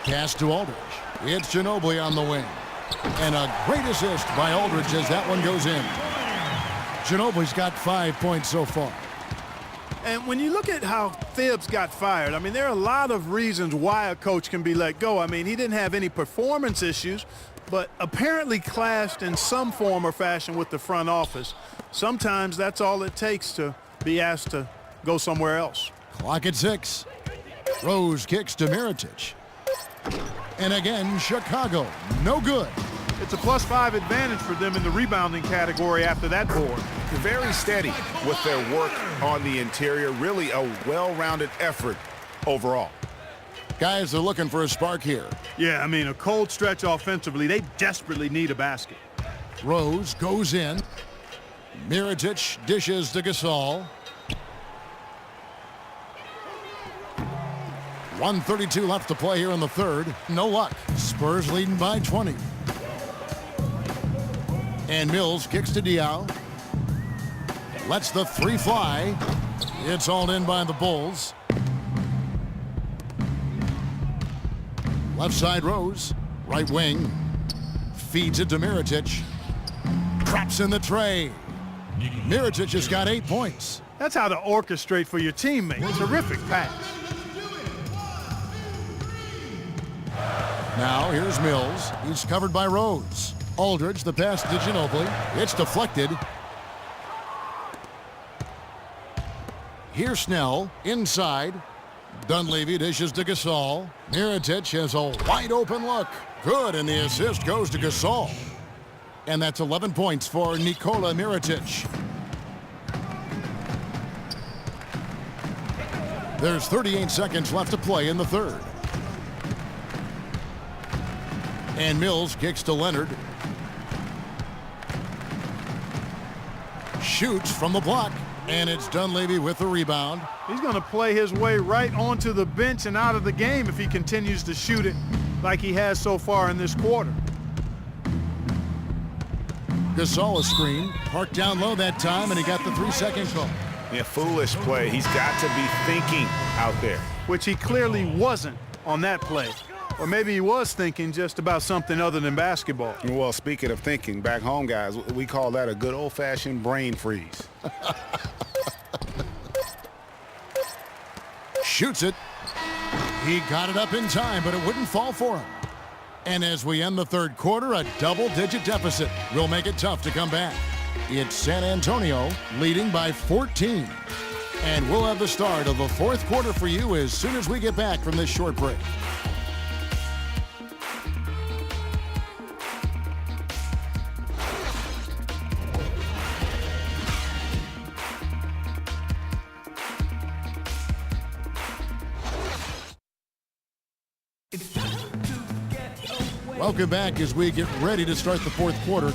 Pass to Aldridge. It's Ginobili on the wing. And a great assist by Aldridge as that one goes in. Ginobili's got 5 points so far. And when you look at how Thibs got fired, I mean, there are a lot of reasons why a coach can be let go. I mean, he didn't have any performance issues, but apparently clashed in some form or fashion with the front office. Sometimes that's all it takes to be asked to go somewhere else. Clock at 6. Rose kicks to Mirotic. And again, Chicago, no good. It's a +5 advantage for them in the rebounding category after that board. Very steady with their work on the interior. Really a well-rounded effort overall. Guys are looking for a spark here. Yeah, I mean, a cold stretch offensively. They desperately need a basket. Rose goes in. Mirotic dishes to Gasol. 1:32 left to play here in the third. No luck. Spurs leading by 20. And Mills kicks to Diaw. Lets the three fly. It's hauled in by the Bulls. Left side Rose. Right wing. Feeds it to Mirotic. Drops in the tray. Mirotic has got 8 points. That's how to orchestrate for your teammate. Terrific pass. Now here's Mills. He's covered by Rose. Aldridge, the pass to Ginobili. It's deflected. Here's Snell inside. Dunleavy dishes to Gasol. Mirotic has a wide open look. Good, and the assist goes to Gasol. And that's 11 points for Nikola Mirotic. There's 38 seconds left to play in the third. And Mills kicks to Leonard. Shoots from the block. And it's Dunleavy with the rebound. He's going to play his way right onto the bench and out of the game if he continues to shoot it like he has so far in this quarter. Gasol a screen. Parked down low that time, and he got the 3-second call. Yeah, foolish play. He's got to be thinking out there. Which he clearly wasn't on that play. Or maybe he was thinking just about something other than basketball. Well, speaking of thinking, back home, guys, we call that a good old-fashioned brain freeze. Shoots it. He got it up in time, but it wouldn't fall for him. And as we end the third quarter, a double-digit deficit will make it tough to come back. It's San Antonio leading by 14. And we'll have the start of the fourth quarter for you as soon as we get back from this short break. Welcome back as we get ready to start the fourth quarter.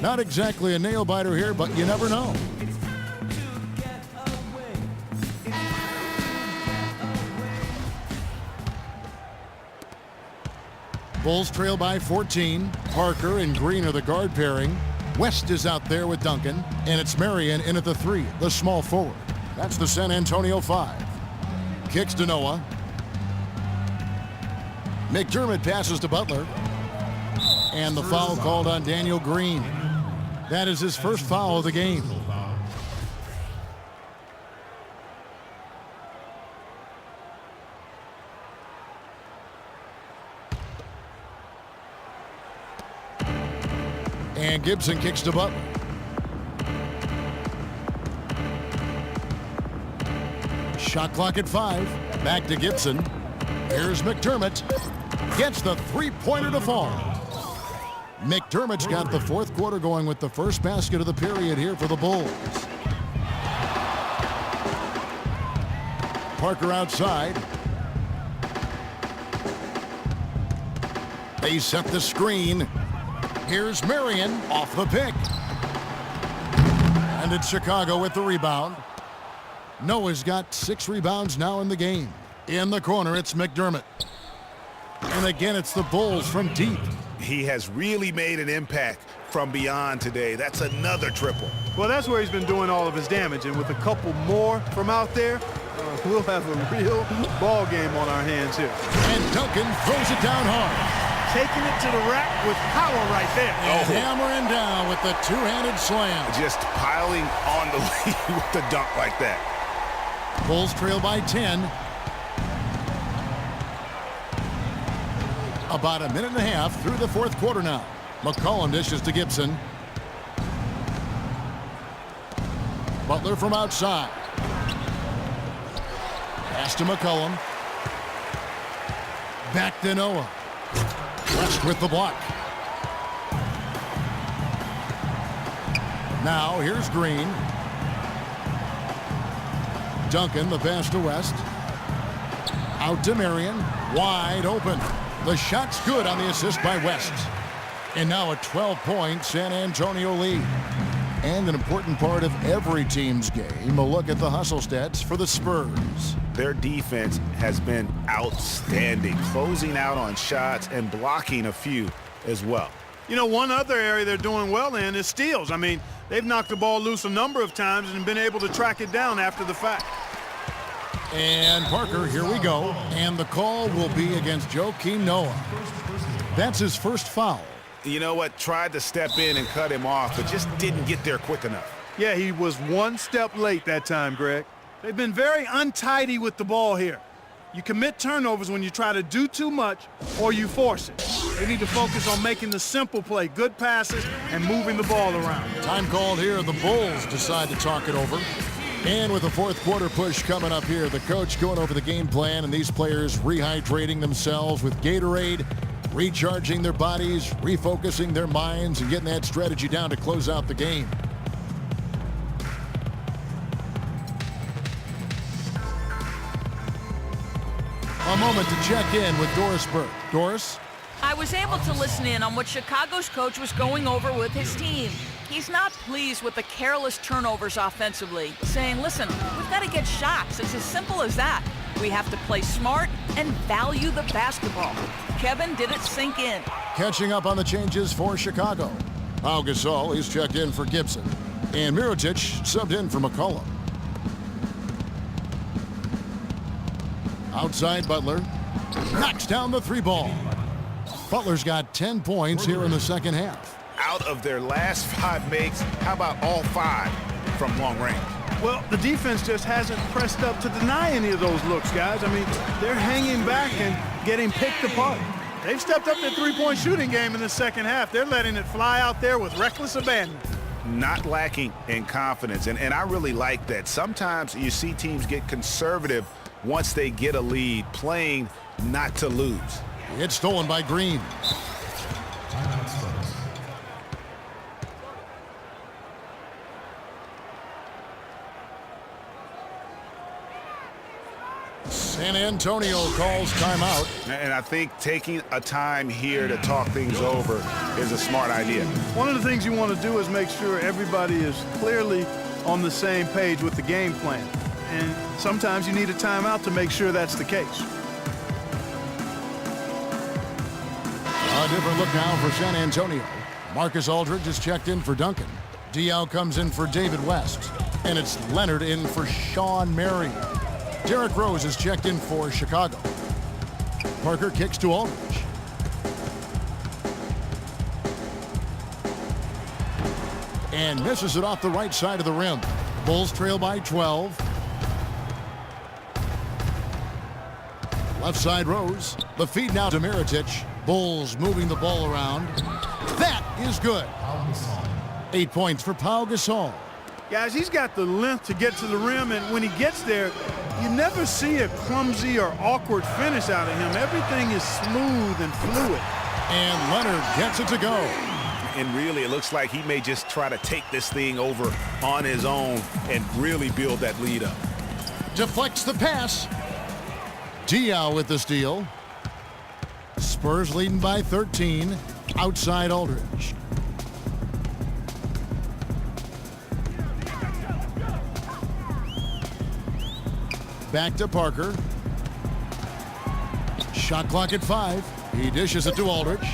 Not exactly a nail-biter here, but you never know. Bulls trail by 14. Parker and Green are the guard pairing. West is out there with Duncan, and it's Marion in at the 3, the small forward. That's the San Antonio 5. Kicks to Noah. McDermott passes to Butler. And the foul called on Daniel Green. That is his first foul of the game. And Gibson kicks to Butler. Shot clock at 5. Back to Gibson. Here's McDermott. Gets the three-pointer to fall. McDermott's got the fourth quarter going with the first basket of the period here for the Bulls. Parker outside. They set the screen. Here's Marion off the pick. And it's Chicago with the rebound. Noah's got 6 rebounds now in the game. In the corner, it's McDermott. And again, it's the Bulls from deep. He has really made an impact from beyond today. That's another triple. Well, that's where he's been doing all of his damage, and with a couple more from out there, we'll have a real ball game on our hands here. And Duncan throws it down hard. Taking it to the rack with power right there. And hammering down with the two-handed slam. Just piling on the lead with the dunk like that. Bulls trail by 10. About a minute and a half through the fourth quarter now. McCollum dishes to Gibson. Butler from outside. Pass to McCollum. Back to Noah. West with the block. Now here's Green. Duncan, the pass to West. Out to Marion. Wide open. The shot's good on the assist by West. And now a 12-point San Antonio lead. And an important part of every team's game, a look at the hustle stats for the Spurs. Their defense has been outstanding, closing out on shots and blocking a few as well. You know, one other area they're doing well in is steals. I mean, they've knocked the ball loose a number of times and been able to track it down after the fact. And Parker, here we go. And the call will be against Joakim Noah. That's his first foul. You know what? Tried to step in and cut him off, but just didn't get there quick enough. Yeah, he was one step late that time, Greg. They've been very untidy with the ball here. You commit turnovers when you try to do too much or you force it. They need to focus on making the simple play, good passes, and moving the ball around. Time called here. The Bulls decide to talk it over. And with the fourth quarter push coming up here, the coach going over the game plan and these players rehydrating themselves with Gatorade, recharging their bodies, refocusing their minds, and getting that strategy down to close out the game. A moment to check in with Doris Burke. Doris? I was able to listen in on what Chicago's coach was going over with his team. He's not pleased with the careless turnovers offensively, saying, listen, we've got to get shots. It's as simple as that. We have to play smart and value the basketball. Kevin, did it sink in? Catching up on the changes for Chicago. Pau Gasol, he's checked in for Gibson. And Mirotic subbed in for McCollum. Outside Butler. Knocks down the three ball. Butler's got 10 points here in the second half. Out of their last 5 makes, how about all 5 from long range? Well, the defense just hasn't pressed up to deny any of those looks, guys. I mean, they're hanging back and getting picked apart. They've stepped up their three-point shooting game in the second half. They're letting it fly out there with reckless abandon. Not lacking in confidence, and I really like that. Sometimes you see teams get conservative once they get a lead, playing not to lose. It's stolen by Green. San Antonio calls timeout. And I think taking a time here to talk things over is a smart idea. One of the things you want to do is make sure everybody is clearly on the same page with the game plan. And sometimes you need a timeout to make sure that's the case. A different look now for San Antonio. Marcus Aldridge is checked in for Duncan. Diaw comes in for David West. And it's Leonard in for Sean Marion. Derrick Rose is checked in for Chicago. Parker kicks to Aldridge. And misses it off the right side of the rim. Bulls trail by 12. Left side Rose. The feed now to Mirotic. Bulls moving the ball around. That is good. 8 points for Pau Gasol. Guys, he's got the length to get to the rim, and when he gets there, you never see a clumsy or awkward finish out of him. Everything is smooth and fluid. And Leonard gets it to go. And really, it looks like he may just try to take this thing over on his own and really build that lead up. Deflects the pass. Diaw with the steal. Spurs leading by 13. Outside Aldridge. Back to Parker. Shot clock at 5. He dishes it to Aldridge.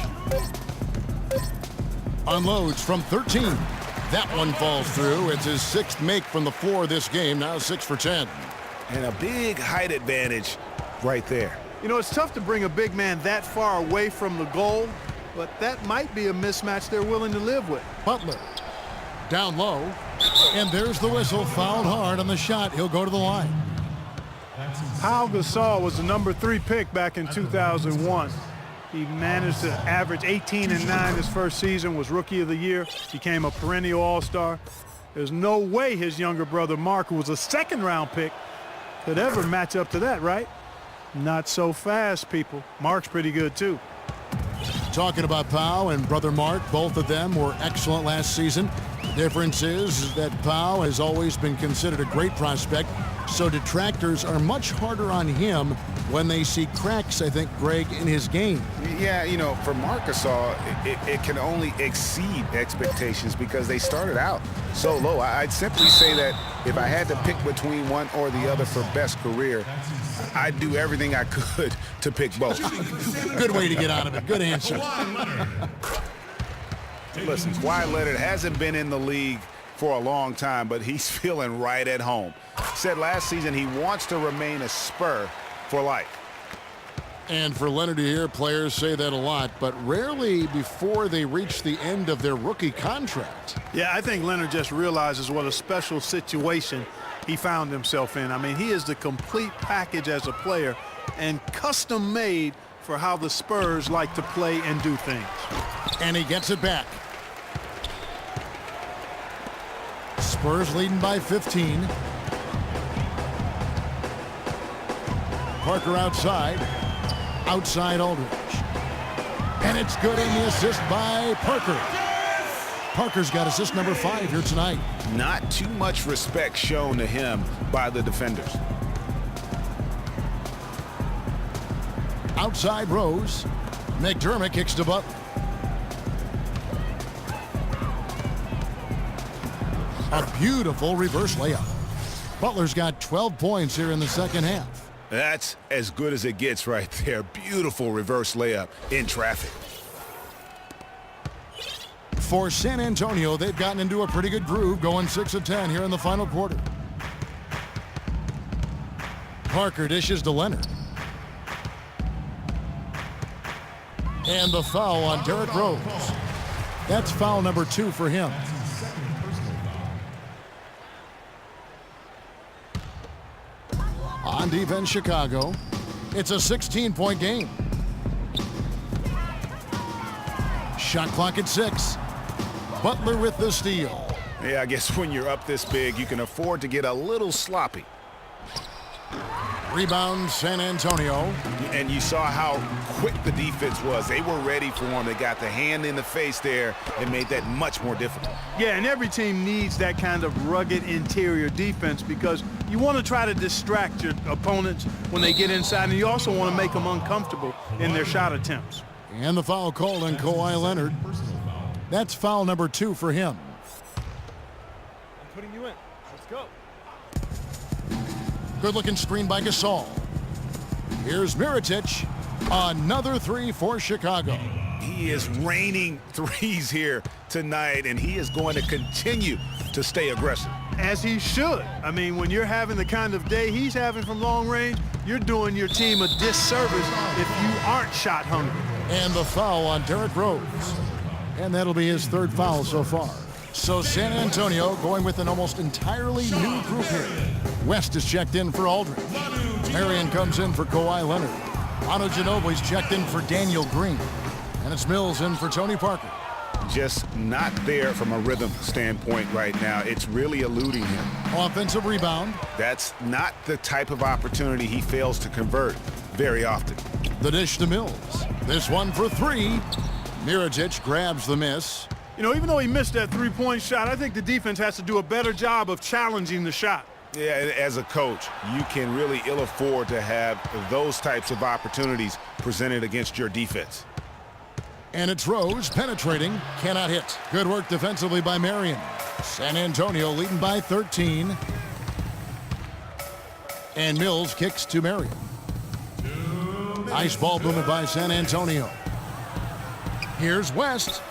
Unloads from 13. That one falls through. It's his 6th make from the floor this game. Now 6 for 10. And a big height advantage right there. You know, it's tough to bring a big man that far away from the goal, but that might be a mismatch they're willing to live with. Butler down low. And there's the whistle. Fouled hard on the shot. He'll go to the line. Pau Gasol was the number 3 pick back in 2001. He managed to average 18 and 9 his first season, was Rookie of the Year, became a perennial All-Star. There's no way his younger brother Mark, who was a 2nd-round pick, could ever match up to that, right? Not so fast, people. Mark's pretty good, too. Talking about Pau and brother Mark, both of them were excellent last season. The difference is that Pau has always been considered a great prospect, so detractors are much harder on him when they see cracks, I think, Greg, in his game. Yeah, you know, for Marc Gasol, it can only exceed expectations because they started out so low. I'd simply say that if I had to pick between one or the other for best career, I'd do everything I could to pick both. Good way to get out of it. Good answer. Listen, Kawhi Leonard hasn't been in the league for a long time, but he's feeling right at home. Said last season he wants to remain a Spur for life. And for Leonard to hear players say that a lot, but rarely before they reach the end of their rookie contract. Yeah, I think Leonard just realizes what a special situation he found himself in. I mean, he is the complete package as a player and custom made for how the Spurs like to play and do things. And he gets it back. Spurs leading by 15. Parker outside. Outside Aldridge. And it's good in the assist by Parker. Parker's got assist number 5 here tonight. Not too much respect shown to him by the defenders. Outside Rose. McDermott kicks to Butler. A beautiful reverse layup. Butler's got 12 points here in the second half. That's as good as it gets right there. Beautiful reverse layup in traffic. For San Antonio, they've gotten into a pretty good groove, going 6 of 10 here in the final quarter. Parker dishes to Leonard. And the foul on Derrick Rose. That's foul number 2 for him. On defense, Chicago. It's a 16-point game. Shot clock at 6. Butler with the steal. Yeah, I guess when you're up this big, you can afford to get a little sloppy. Rebound, San Antonio. And you saw how quick the defense was. They were ready for him. They got the hand in the face there and made that much more difficult. Yeah, and every team needs that kind of rugged interior defense because you want to try to distract your opponents when they get inside, and you also want to make them uncomfortable in their shot attempts. And the foul called on Kawhi Leonard. That's foul number 2 for him. I'm putting you in. Let's go. Good-looking screen by Gasol. Here's Mirotic. Another 3 for Chicago. He is raining threes here tonight, and he is going to continue to stay aggressive. As he should. I mean, when you're having the kind of day he's having from long range, you're doing your team a disservice if you aren't shot hungry. And the foul on Derrick Rose. And that'll be his 3rd foul so far. So San Antonio going with an almost entirely new group here. West is checked in for Aldridge. Marion comes in for Kawhi Leonard. Manu Ginobili's checked in for Daniel Green. And it's Mills in for Tony Parker. Just not there from a rhythm standpoint right now. It's really eluding him. Offensive rebound. That's not the type of opportunity he fails to convert very often. The dish to Mills. This one for 3. Mirotic grabs the miss. You know, even though he missed that three-point shot, I think the defense has to do a better job of challenging the shot. Yeah, as a coach, you can really ill afford to have those types of opportunities presented against your defense. And it's Rose penetrating, cannot hit. Good work defensively by Marion. San Antonio leading by 13. And Mills kicks to Marion. Nice ball movement by San Antonio. Here's West.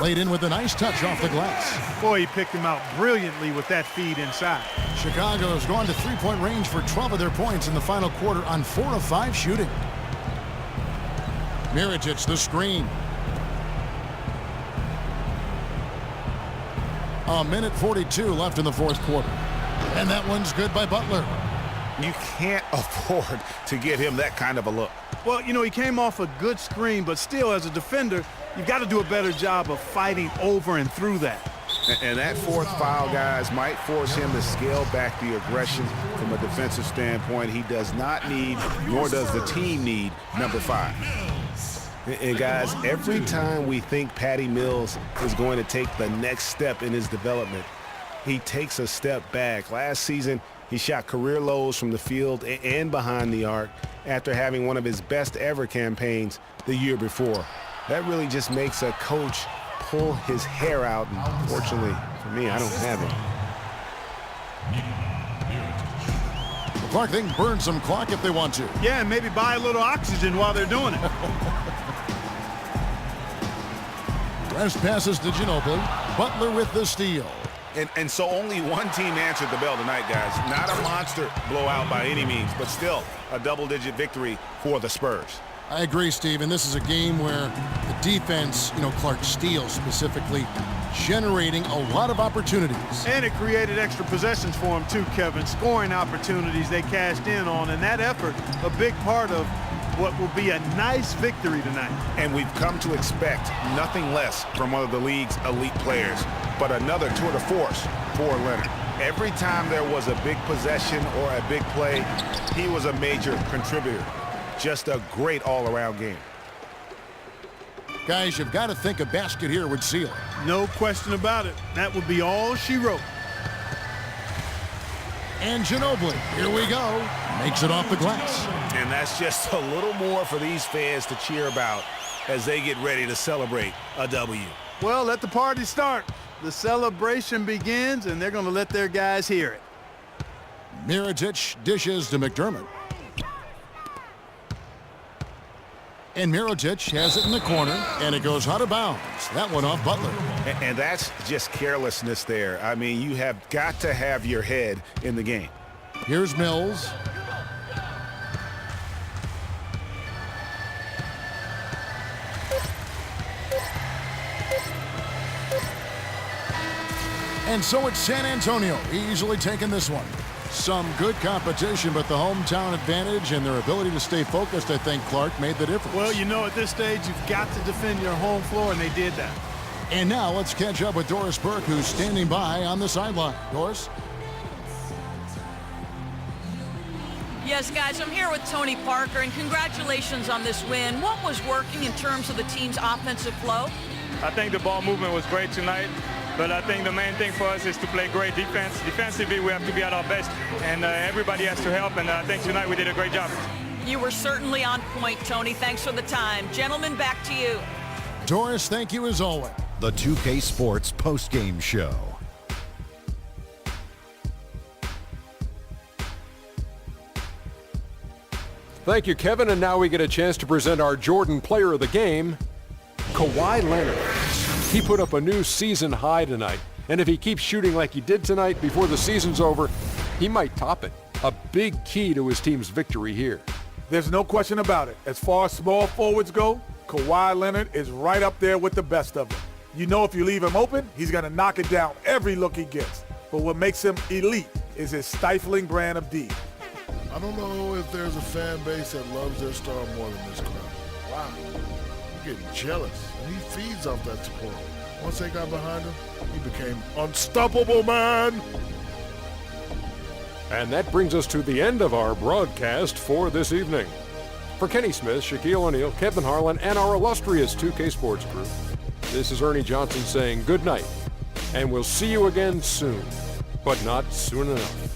Laid in with a nice touch off the glass. Boy, he picked him out brilliantly with that feed inside. Chicago has gone to 3-point range for 12 of their points in the final quarter on 4 of 5 shooting. Mirotic the screen. A minute 42 left in the 4th quarter. And that one's good by Butler. You can't afford to give him that kind of a look. Well, you know, he came off a good screen, but still, as a defender, you've got to do a better job of fighting over and through that. And that 4th foul, guys, might force him to scale back the aggression from a defensive standpoint. He does not need, nor does the team need, number 5. And guys, every time we think Patty Mills is going to take the next step in his development, he takes a step back. Last season, he shot career lows from the field and behind the arc after having one of his best ever campaigns the year before. That really just makes a coach pull his hair out, and fortunately for me, I don't have it. The Clark thing burn some clock if they want to. Yeah, and maybe buy a little oxygen while they're doing it. West passes to Ginobili. Butler with the steal. And so only one team answered the bell tonight, guys. Not a monster blowout by any means, but still a double-digit victory for the Spurs. I agree, Steve, and this is a game where the defense, Clark Steele specifically, generating a lot of opportunities. And it created extra possessions for him too, Kevin. Scoring opportunities they cashed in on, and that effort, a big part of what will be a nice victory tonight. And we've come to expect nothing less from one of the league's elite players, but another tour de force for Leonard. Every time there was a big possession or a big play, he was a major contributor. Just a great all-around game. Guys, you've got to think a basket here would seal it. No question about it. That would be all she wrote. And Ginobili, here we go, makes it off the glass. And that's just a little more for these fans to cheer about as they get ready to celebrate a W. Well, let the party start. The celebration begins, and they're going to let their guys hear it. Mirotic dishes to McDermott. And Mirotic has it in the corner, and it goes out of bounds. That one off Butler. And that's just carelessness there. I mean, you have got to have your head in the game. Here's Mills. And so it's San Antonio easily taking this one. Some good competition, but the hometown advantage and their ability to stay focused, I think, Clark, made the difference. Well, you know, at this stage, you've got to defend your home floor, and they did that. And now let's catch up with Doris Burke, who's standing by on the sideline. Doris? Yes, guys, I'm here with Tony Parker, and congratulations on this win. What was working in terms of the team's offensive flow? I think the ball movement was great tonight, but I think the main thing for us is to play great defense. Defensively, we have to be at our best, and everybody has to help, and I think tonight we did a great job. You were certainly on point, Tony. Thanks for the time. Gentlemen, back to you. Doris, thank you as always. The 2K Sports postgame show. Thank you, Kevin. And now we get a chance to present our Jordan Player of the Game, Kawhi Leonard. He put up a new season high tonight. And if he keeps shooting like he did tonight before the season's over, he might top it. A big key to his team's victory here. There's no question about it. As far as small forwards go, Kawhi Leonard is right up there with the best of them. You know if you leave him open, he's going to knock it down every look he gets. But what makes him elite is his stifling brand of D. I don't know if there's a fan base that loves their star more than this crowd. Wow. I'm getting jealous. And he feeds off that support. Once they got behind him, he became unstoppable, man. And that brings us to the end of our broadcast for this evening. For Kenny Smith, Shaquille O'Neal, Kevin Harlan, and our illustrious 2K Sports crew, this is Ernie Johnson saying good night, and we'll see you again soon, but not soon enough.